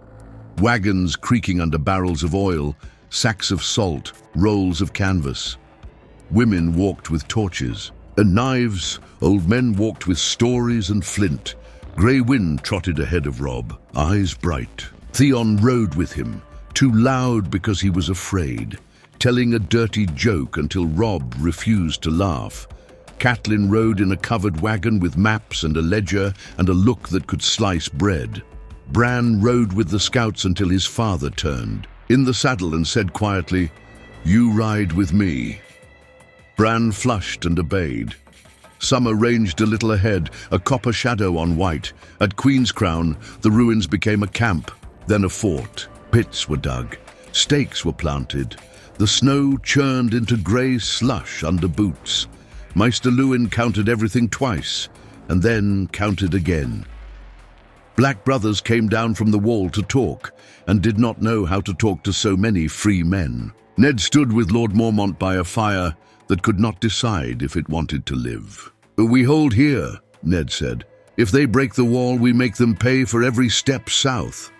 wagons creaking under barrels of oil, sacks of salt, rolls of canvas. Women walked with torches and knives. Old men walked with stories and flint. Grey Wind trotted ahead of Robb, eyes bright. Theon rode with him, too loud because he was afraid, telling a dirty joke until Robb refused to laugh. Catelyn rode in a covered wagon with maps and a ledger and a look that could slice bread. Bran rode with the scouts until his father turned in the saddle and said quietly, "You ride with me." Bran flushed and obeyed. Summer ranged a little ahead, a copper shadow on white. At Queen's Crown, the ruins became a camp, then a fort. Pits were dug. Stakes were planted. The snow churned into grey slush under boots. Maester Luwin counted everything twice, and then counted again. Black brothers came down from the wall to talk, and did not know how to talk to so many free men. Ned stood with Lord Mormont by a fire that could not decide if it wanted to live. "We hold here," Ned said. "If they break the wall, we make them pay for every step south."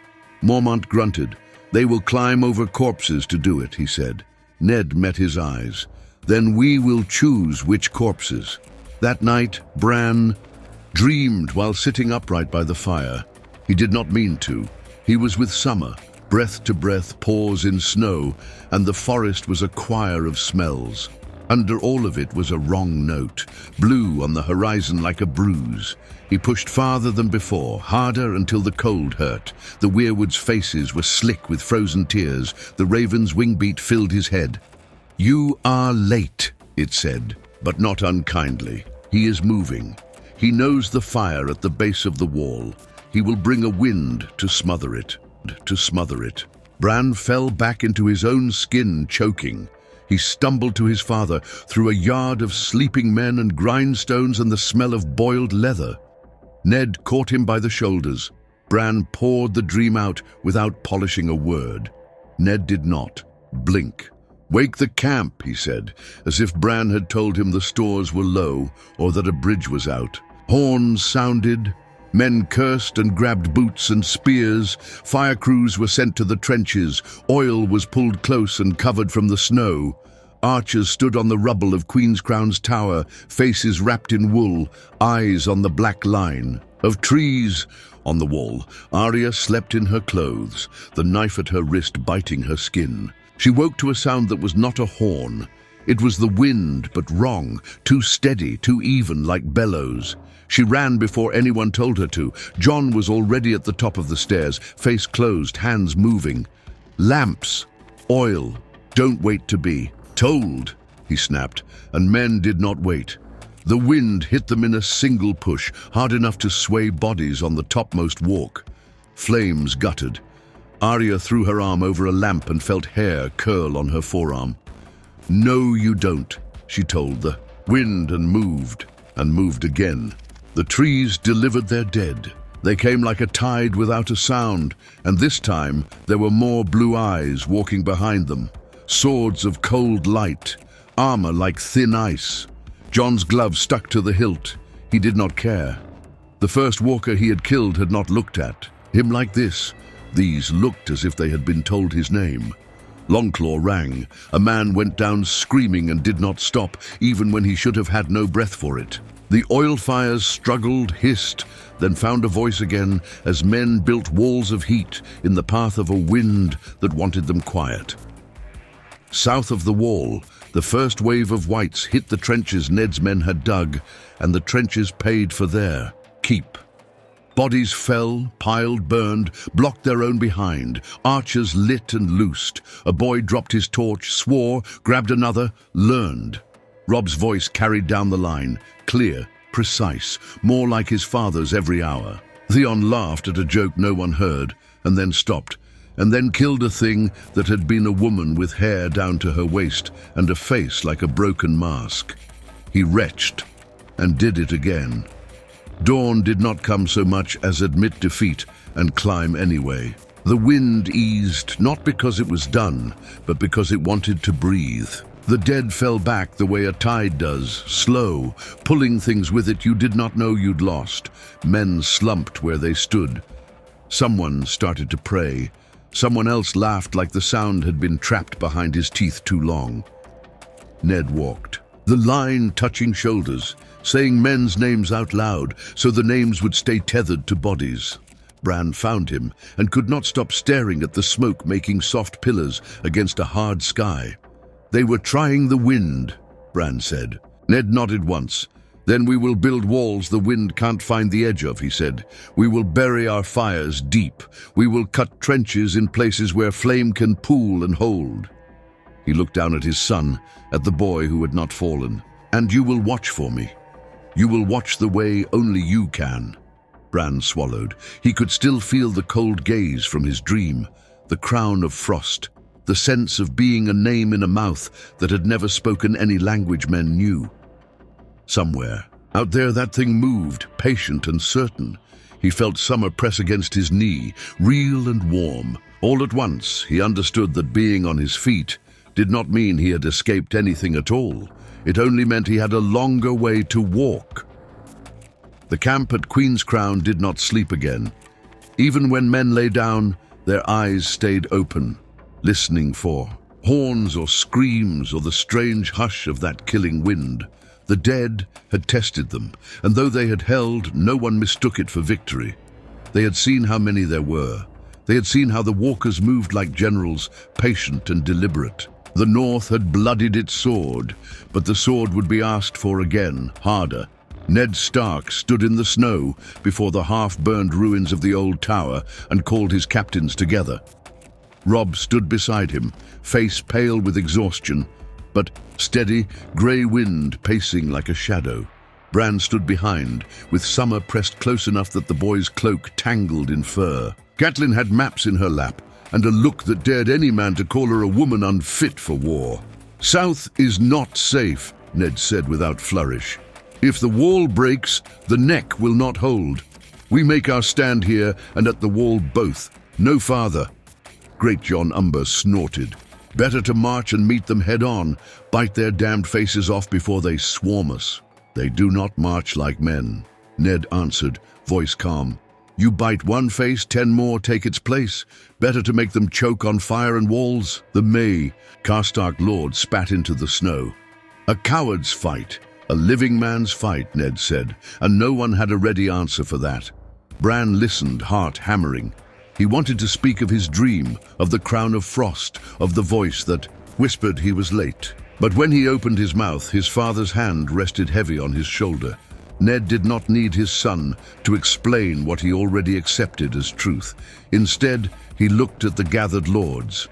Mormont grunted. "They will climb over corpses to do it," he said. Ned met his eyes. "Then we will choose which corpses." That night, Bran dreamed while sitting upright by the fire. He did not mean to. He was with summer, breath to breath, paws in snow, and the forest was a choir of smells. Under all of it was a wrong note, blue on the horizon like a bruise. He pushed farther than before, harder until the cold hurt. The weirwood's faces were slick with frozen tears. The raven's wingbeat filled his head. "You are late," it said, but not unkindly. "He is moving. He knows the fire at the base of the wall. He will bring a wind to smother it, to smother it." Bran fell back into his own skin, choking. He stumbled to his father through a yard of sleeping men and grindstones and the smell of boiled leather. Ned caught him by the shoulders. Bran poured the dream out without polishing a word. Ned did not blink. "Wake the camp," he said, as if Bran had told him the stores were low or that a bridge was out. Horns sounded. Men cursed and grabbed boots and spears. Fire crews were sent to the trenches. Oil was pulled close and covered from the snow. Archers stood on the rubble of Queen's Crown's tower, faces wrapped in wool, eyes on the black line of trees on the wall. Arya slept in her clothes, the knife at her wrist biting her skin. She woke to a sound that was not a horn. It was the wind, but wrong, too steady, too even, like bellows. She ran before anyone told her to. Jon was already at the top of the stairs, face closed, hands moving. "Lamps, oil, don't wait to be told," he snapped, and men did not wait. The wind hit them in a single push, hard enough to sway bodies on the topmost walk. Flames guttered. Arya threw her arm over a lamp and felt hair curl on her forearm. "No, you don't," she told the wind, and moved again. The trees delivered their dead. They came like a tide without a sound, and this time there were more blue eyes walking behind them. Swords of cold light, armor like thin ice. Jon's glove stuck to the hilt. He did not care. The first walker he had killed had not looked at him like this. These looked as if they had been told his name. Longclaw rang. A man went down screaming and did not stop, even when he should have had no breath for it. The oil fires struggled, hissed, then found a voice again as men built walls of heat in the path of a wind that wanted them quiet. South of the wall, the first wave of whites hit the trenches Ned's men had dug, and the trenches paid for their keep. Bodies fell, piled, burned, blocked their own behind. Archers lit and loosed. A boy dropped his torch, swore, grabbed another, learned. Robb's voice carried down the line, clear, precise, more like his father's every hour. Theon laughed at a joke no one heard, and then stopped, and then killed a thing that had been a woman with hair down to her waist and a face like a broken mask. He retched, and did it again. Dawn did not come so much as admit defeat and climb anyway. The wind eased, not because it was done, but because it wanted to breathe. The dead fell back the way a tide does, slow, pulling things with it you did not know you'd lost. Men slumped where they stood. Someone started to pray. Someone else laughed like the sound had been trapped behind his teeth too long. Ned walked, the line touching shoulders, saying men's names out loud so the names would stay tethered to bodies. Bran found him and could not stop staring at the smoke making soft pillars against a hard sky. "They were trying the wind," Bran said. Ned nodded once. "Then we will build walls the wind can't find the edge of," he said. "We will bury our fires deep. We will cut trenches in places where flame can pool and hold." He looked down at his son, at the boy who had not fallen. "And you will watch for me. You will watch the way only you can." Bran swallowed. He could still feel the cold gaze from his dream, the crown of frost, the sense of being a name in a mouth that had never spoken any language men knew. Somewhere, out there, that thing moved, patient and certain. He felt summer press against his knee, real and warm. All at once, he understood that being on his feet did not mean he had escaped anything at all. It only meant he had a longer way to walk. The camp at Queen's Crown did not sleep again. Even when men lay down, their eyes stayed open, listening for horns or screams or the strange hush of that killing wind. The dead had tested them, and though they had held, no one mistook it for victory. They had seen how many there were. They had seen how the walkers moved like generals, patient and deliberate. The North had bloodied its sword, but the sword would be asked for again, harder. Ned Stark stood in the snow before the half-burned ruins of the old tower and called his captains together. Robb stood beside him, face pale with exhaustion, but steady, grey wind pacing like a shadow. Bran stood behind, with summer pressed close enough that the boy's cloak tangled in fur. Catelyn had maps in her lap, and a look that dared any man to call her a woman unfit for war. "South is not safe," Ned said without flourish. "If the wall breaks, the neck will not hold. We make our stand here and at the wall both, no farther." Great John Umber snorted. "Better to march and meet them head on, bite their damned faces off before they swarm us." "They do not march like men," Ned answered, voice calm. "You bite one face, 10 more take its place. Better to make them choke on fire and walls." The May, Karstark Lord, spat into the snow. "A coward's fight, a living man's fight," Ned said, and no one had a ready answer for that. Bran listened, heart hammering. He wanted to speak of his dream, of the crown of frost, of the voice that whispered he was late. But when he opened his mouth, his father's hand rested heavy on his shoulder. Ned did not need his son to explain what he already accepted as truth. Instead, he looked at the gathered lords.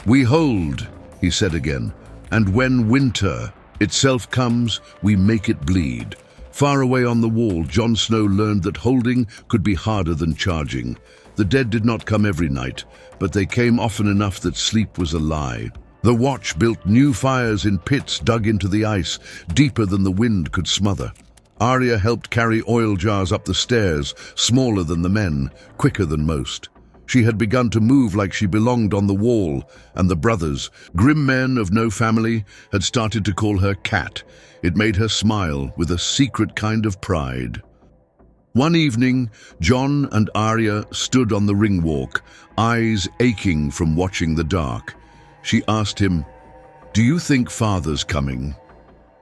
"We hold," he said again, "and when winter itself comes, we make it bleed." Far away on the wall, Jon Snow learned that holding could be harder than charging. The dead did not come every night, but they came often enough that sleep was a lie. The Watch built new fires in pits dug into the ice, deeper than the wind could smother. Arya helped carry oil jars up the stairs, smaller than the men, quicker than most. She had begun to move like she belonged on the wall, and the brothers, grim men of no family, had started to call her Cat. It made her smile with a secret kind of pride. One evening, Jon and Arya stood on the ring walk, eyes aching from watching the dark. She asked him, "Do you think Father's coming?"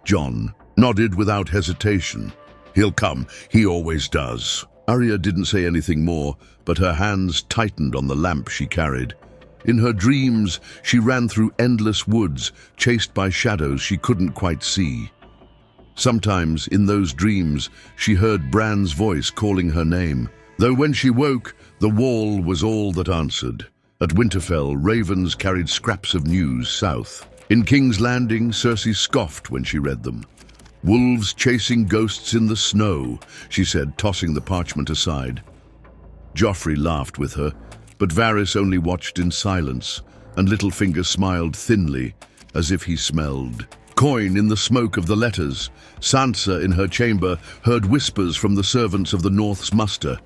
Jon nodded without hesitation. "He'll come, he always does." Arya didn't say anything more, but her hands tightened on the lamp she carried. In her dreams, she ran through endless woods, chased by shadows she couldn't quite see. Sometimes, in those dreams, she heard Bran's voice calling her name, though when she woke, the wall was all that answered. At Winterfell, ravens carried scraps of news south. In King's Landing, Cersei scoffed when she read them. "Wolves chasing ghosts in the snow," she said, tossing the parchment aside. Joffrey laughed with her, but Varys only watched in silence, and Littlefinger smiled thinly, as if he smelled. Coin in the smoke of the letters. Sansa, in her chamber, heard whispers from the servants of the North's muster.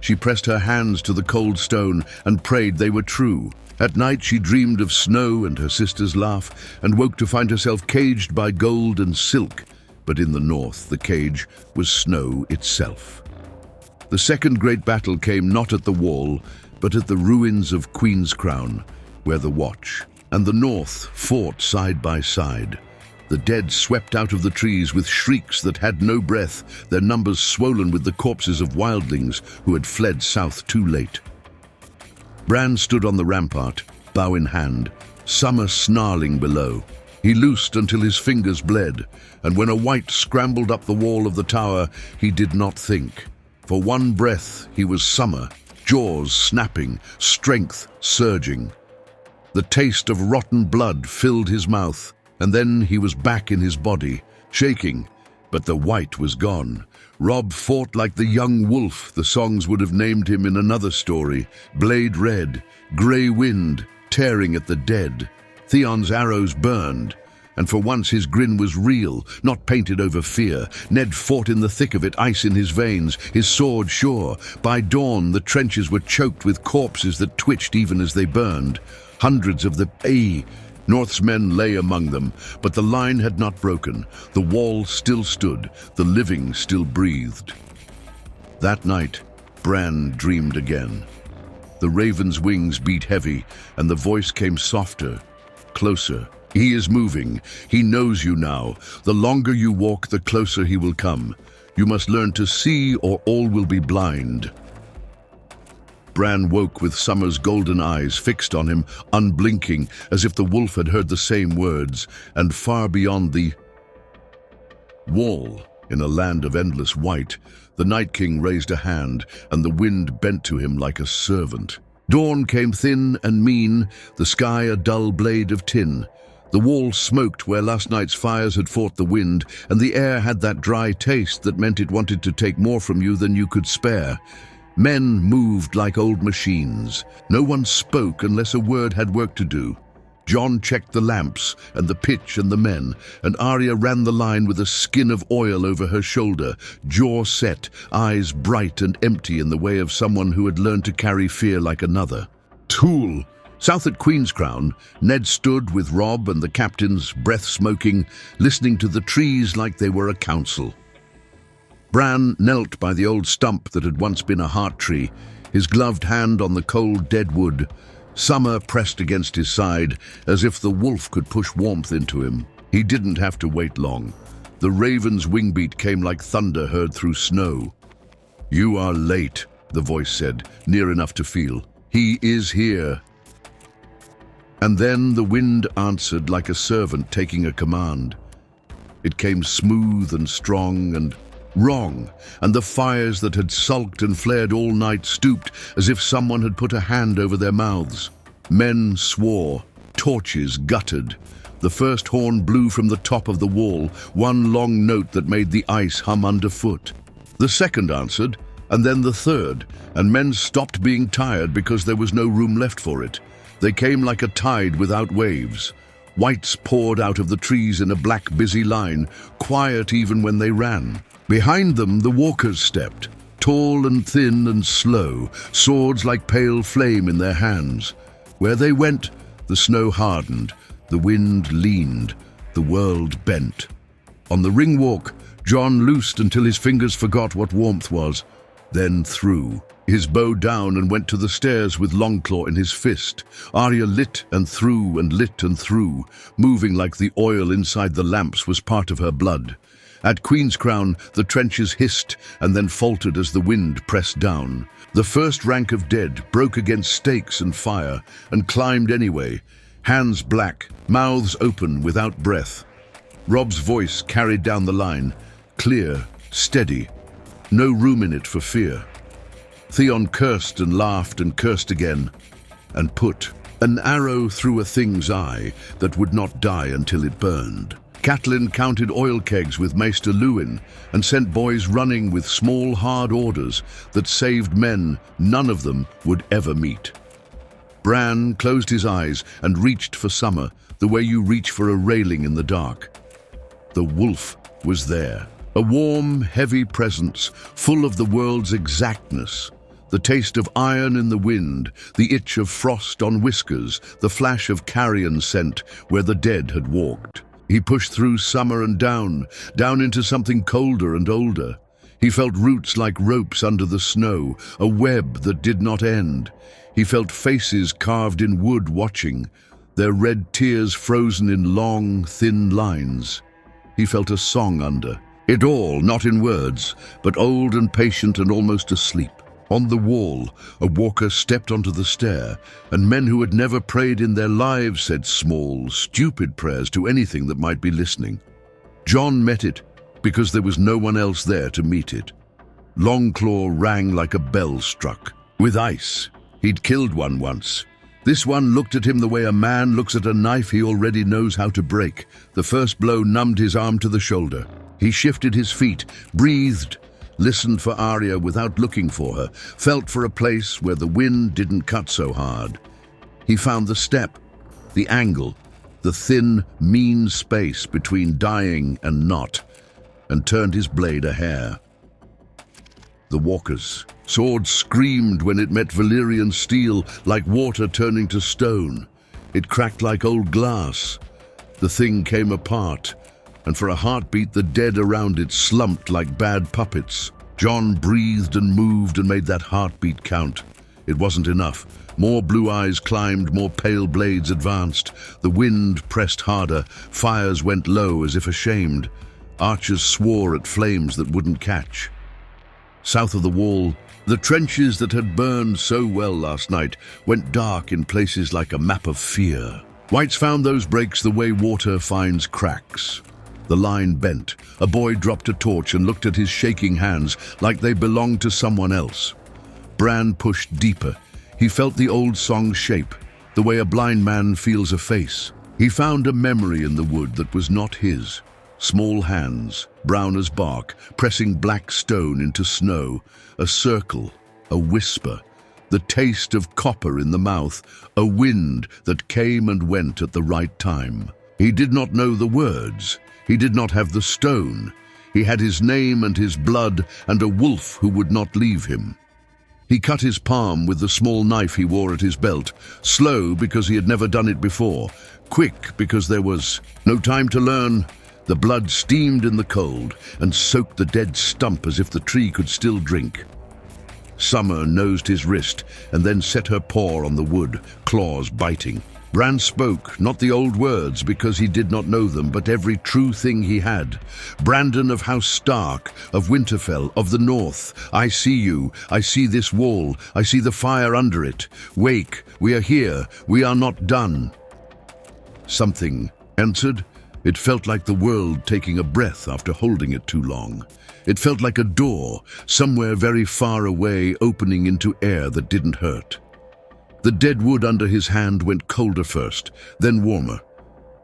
She pressed her hands to the cold stone and prayed they were true. At night she dreamed of snow and her sister's laugh, and woke to find herself caged by gold and silk. But in the North, the cage was snow itself. The second great battle came not at the wall, but at the ruins of Queen's Crown, where the Watch and the North fought side by side. The dead swept out of the trees with shrieks that had no breath, their numbers swollen with the corpses of wildlings who had fled south too late. Bran stood on the rampart, bow in hand, summer snarling below. He loosed until his fingers bled, and when a wight scrambled up the wall of the tower, he did not think. For one breath, he was summer, jaws snapping, strength surging. The taste of rotten blood filled his mouth, and then he was back in his body, shaking, but the wight was gone. Robb fought like the young wolf the songs would have named him in another story, blade red, grey wind, tearing at the dead. Theon's arrows burned, and for once his grin was real, not painted over fear. Ned fought in the thick of it, ice in his veins, his sword sure. By dawn, the trenches were choked with corpses that twitched even as they burned. Hundreds of the North's men lay among them, but the line had not broken. The wall still stood, the living still breathed. That night, Bran dreamed again. The raven's wings beat heavy, and the voice came softer, closer. "He is moving. He knows you now. The longer you walk, the closer he will come. You must learn to see, or all will be blind." Bran woke with Summer's golden eyes fixed on him, unblinking, as if the wolf had heard the same words, and far beyond the wall, in a land of endless white, the Night King raised a hand, and the wind bent to him like a servant. Dawn came thin and mean, the sky a dull blade of tin. The wall smoked where last night's fires had fought the wind, and the air had that dry taste that meant it wanted to take more from you than you could spare. Men moved like old machines. No one spoke unless a word had work to do. Jon checked the lamps and the pitch and the men, and Arya ran the line with a skin of oil over her shoulder, jaw set, eyes bright and empty in the way of someone who had learned to carry fear like another. Tool! South at Queen's Crown, Ned stood with Robb and the captains, breath smoking, listening to the trees like they were a council. Bran knelt by the old stump that had once been a heart tree, his gloved hand on the cold dead wood, summer pressed against his side, as if the wolf could push warmth into him. He didn't have to wait long. The raven's wingbeat came like thunder heard through snow. "You are late," the voice said, near enough to feel. "He is here." And then the wind answered like a servant taking a command. It came smooth and strong and wrong, and the fires that had sulked and flared all night stooped as if someone had put a hand over their mouths. Men swore, torches guttered. The first horn blew from the top of the wall, one long note that made the ice hum underfoot. The second answered, and then the third, and men stopped being tired because there was no room left for it. They came like a tide without waves. Whites poured out of the trees in a black, busy line, quiet even when they ran. Behind them, the walkers stepped, tall and thin and slow, swords like pale flame in their hands. Where they went, the snow hardened, the wind leaned, the world bent. On the ring walk, Jon loosed until his fingers forgot what warmth was, then threw. His bow down and went to the stairs with Longclaw in his fist. Arya lit and threw and lit and threw, moving like the oil inside the lamps was part of her blood. At Queen's Crown, the trenches hissed and then faltered as the wind pressed down. The first rank of dead broke against stakes and fire and climbed anyway, hands black, mouths open without breath. Robb's voice carried down the line, clear, steady, no room in it for fear. Theon cursed and laughed and cursed again, and put an arrow through a thing's eye that would not die until it burned. Catelyn counted oil kegs with Maester Luwin and sent boys running with small, hard orders that saved men none of them would ever meet. Bran closed his eyes and reached for summer the way you reach for a railing in the dark. The wolf was there, a warm, heavy presence full of the world's exactness. The taste of iron in the wind, the itch of frost on whiskers, the flash of carrion scent where the dead had walked. He pushed through summer and down into something colder and older. He felt roots like ropes under the snow, a web that did not end. He felt faces carved in wood watching, their red tears frozen in long, thin lines. He felt a song under. It all, not in words, but old and patient and almost asleep. On the wall, a walker stepped onto the stair, and men who had never prayed in their lives said small, stupid prayers to anything that might be listening. Jon met it, because there was no one else there to meet it. Longclaw rang like a bell struck. With ice. He'd killed one once. This one looked at him the way a man looks at a knife he already knows how to break. The first blow numbed his arm to the shoulder. He shifted his feet, breathed, listened for Arya without looking for her, felt for a place where the wind didn't cut so hard. He found the step, the angle, the thin, mean space between dying and not, and turned his blade a hair. The walker's sword screamed when it met Valyrian steel, like water turning to stone. It cracked like old glass. The thing came apart, and for a heartbeat the dead around it slumped like bad puppets. Jon breathed and moved and made that heartbeat count. It wasn't enough. More blue eyes climbed, more pale blades advanced. The wind pressed harder, fires went low as if ashamed. Archers swore at flames that wouldn't catch. South of the wall, the trenches that had burned so well last night went dark in places like a map of fear. Whites found those breaks the way water finds cracks. The line bent. A boy dropped a torch and looked at his shaking hands like they belonged to someone else. Bran pushed deeper. He felt the old song's shape, the way a blind man feels a face. He found a memory in the wood that was not his. Small hands, brown as bark, pressing black stone into snow. A circle, a whisper. the taste of copper in the mouth, a wind that came and went at the right time. He did not know the words. He did not have the stone. He had his name and his blood and a wolf who would not leave him. He cut his palm with the small knife he wore at his belt, slow because he had never done it before, quick because there was no time to learn. The blood steamed in the cold and soaked the dead stump as if the tree could still drink. Summer nosed his wrist and then set her paw on the wood, claws biting. Bran spoke, not the old words because he did not know them, but every true thing he had. Brandon of House Stark, of Winterfell, of the North, I see you, I see this wall, I see the fire under it. Wake, we are here, we are not done. Something answered. It felt like the world taking a breath after holding it too long. It felt like a door, somewhere very far away, opening into air that didn't hurt. The dead wood under his hand went colder first, then warmer,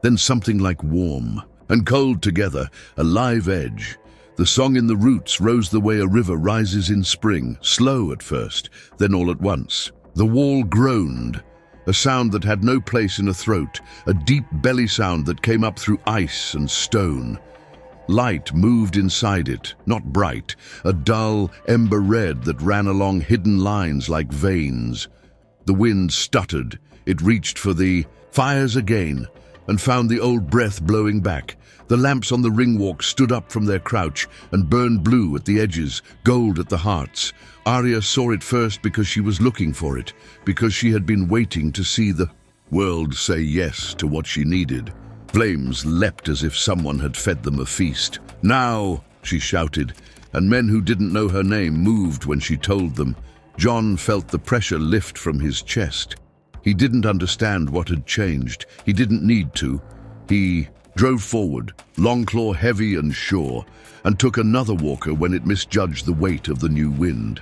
then something like warm and cold together, a live edge. The song in the roots rose the way a river rises in spring, slow at first, then all at once. The wall groaned, a sound that had no place in a throat, a deep belly sound that came up through ice and stone. Light moved inside it, not bright, a dull ember red that ran along hidden lines like veins. The wind stuttered. It reached for the fires again and found the old breath blowing back. The lamps on the ringwalk stood up from their crouch and burned blue at the edges, gold at the hearts. Arya saw it first because she was looking for it, because she had been waiting to see the world say yes to what she needed. Flames leapt as if someone had fed them a feast. "Now!" she shouted, and men who didn't know her name moved when she told them. Jon felt the pressure lift from his chest. He didn't understand what had changed. He didn't need to. He drove forward, Longclaw heavy and sure, and took another walker when it misjudged the weight of the new wind.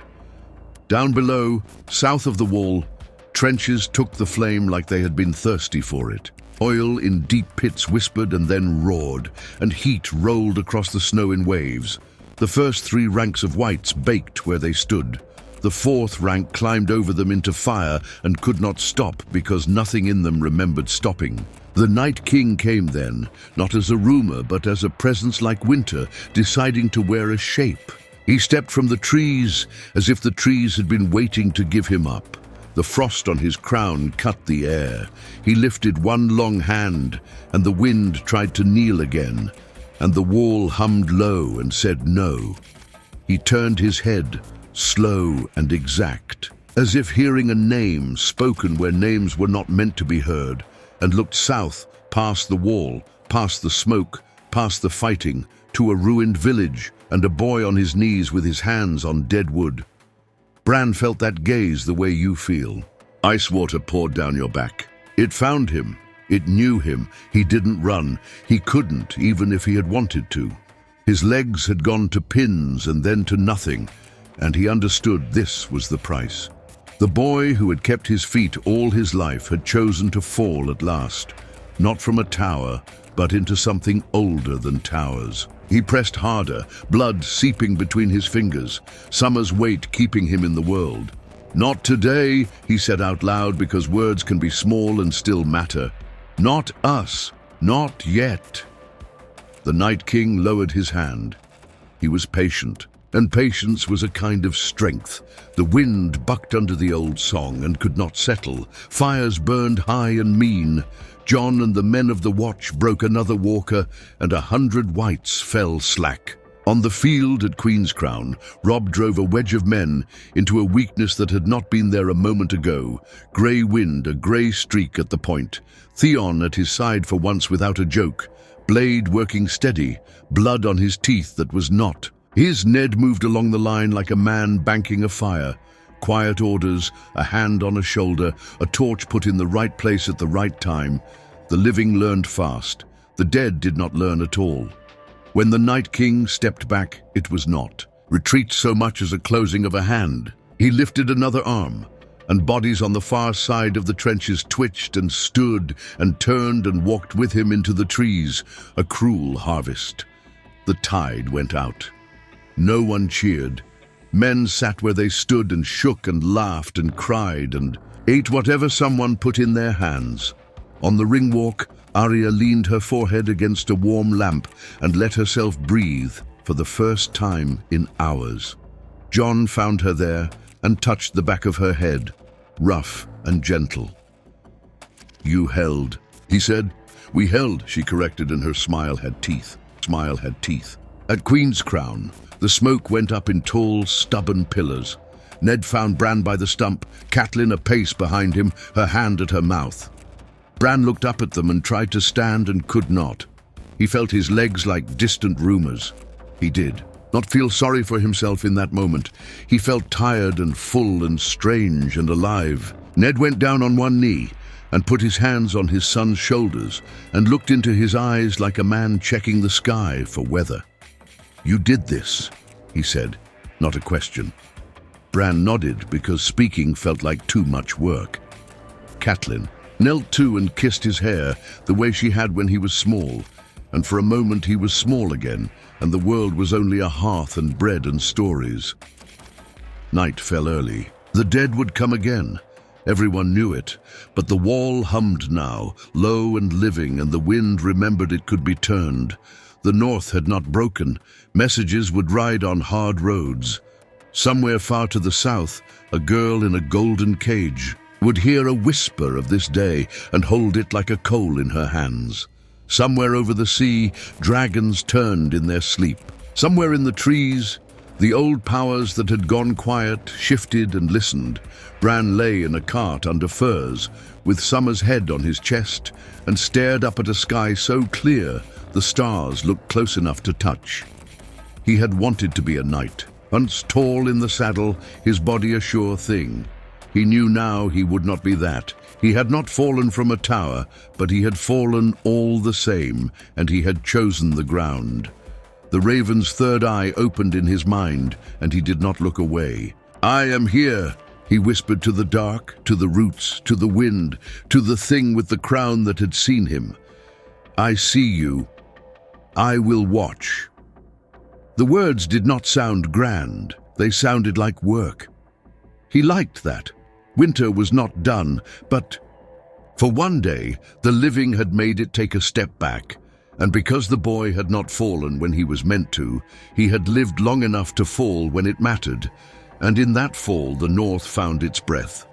Down below, south of the wall, trenches took the flame like they had been thirsty for it. Oil in deep pits whispered and then roared, and heat rolled across the snow in waves. The first three ranks of whites baked where they stood. The fourth rank climbed over them into fire and could not stop because nothing in them remembered stopping. The Night King came then, not as a rumor but as a presence like winter, deciding to wear a shape. He stepped from the trees as if the trees had been waiting to give him up. The frost on his crown cut the air. He lifted one long hand, and the wind tried to kneel again, and the wall hummed low and said no. He turned his head, slow and exact, as if hearing a name spoken where names were not meant to be heard, and looked south, past the wall, past the smoke, past the fighting, to a ruined village and a boy on his knees with his hands on dead wood. Bran felt that gaze the way you feel. Ice water poured down your back. It found him. It knew him. He didn't run. He couldn't, even if he had wanted to. His legs had gone to pins and then to nothing, and he understood this was the price. The boy who had kept his feet all his life had chosen to fall at last, not from a tower, but into something older than towers. He pressed harder, blood seeping between his fingers, summer's weight keeping him in the world. "Not today," he said out loud, because words can be small and still matter. "Not us, not yet." The Night King lowered his hand. He was patient, and patience was a kind of strength. The wind bucked under the old song and could not settle. Fires burned high and mean. Jon and the men of the watch broke another walker, and 100 whites fell slack. On the field at Queen's Crown, Robb drove a wedge of men into a weakness that had not been there a moment ago. Grey wind, a grey streak at the point. Theon at his side for once without a joke. Blade working steady, blood on his teeth that was not. His Ned moved along the line like a man banking a fire. Quiet orders, a hand on a shoulder, a torch put in the right place at the right time. The living learned fast. The dead did not learn at all. When the Night King stepped back, it was not retreat so much as a closing of a hand. He lifted another arm, and bodies on the far side of the trenches twitched and stood and turned and walked with him into the trees, a cruel harvest. The tide went out. No one cheered. Men sat where they stood and shook and laughed and cried and ate whatever someone put in their hands. On the ring walk, Arya leaned her forehead against a warm lamp and let herself breathe for the first time in hours. Jon found her there and touched the back of her head, rough and gentle. "You held," he said. "We held," she corrected, and her smile had teeth. At Queen's Crown, the smoke went up in tall, stubborn pillars. Ned found Bran by the stump, Catelyn a pace behind him, her hand at her mouth. Bran looked up at them and tried to stand and could not. He felt his legs like distant rumors. He did not feel sorry for himself in that moment. He felt tired and full and strange and alive. Ned went down on one knee and put his hands on his son's shoulders and looked into his eyes like a man checking the sky for weather. "You did this," he said, not a question. Bran nodded because speaking felt like too much work. Catelyn knelt too and kissed his hair the way she had when he was small, and for a moment he was small again, and the world was only a hearth and bread and stories. Night fell early. The dead would come again. Everyone knew it, but the wall hummed now, low and living, and the wind remembered it could be turned. The north had not broken. Messages would ride on hard roads. Somewhere far to the south, a girl in a golden cage would hear a whisper of this day and hold it like a coal in her hands. Somewhere over the sea, dragons turned in their sleep. Somewhere in the trees, the old powers that had gone quiet shifted and listened. Bran lay in a cart under firs, with summer's head on his chest, and stared up at a sky so clear the stars looked close enough to touch. He had wanted to be a knight, once tall in the saddle, his body a sure thing. He knew now he would not be that. He had not fallen from a tower, but he had fallen all the same, and he had chosen the ground. The raven's third eye opened in his mind, and he did not look away. "I am here," he whispered to the dark, to the roots, to the wind, to the thing with the crown that had seen him. "I see you. I will watch." The words did not sound grand. They sounded like work. He liked that. Winter was not done, but for one day, the living had made it take a step back, and because the boy had not fallen when he was meant to, he had lived long enough to fall when it mattered, and in that fall the north found its breath.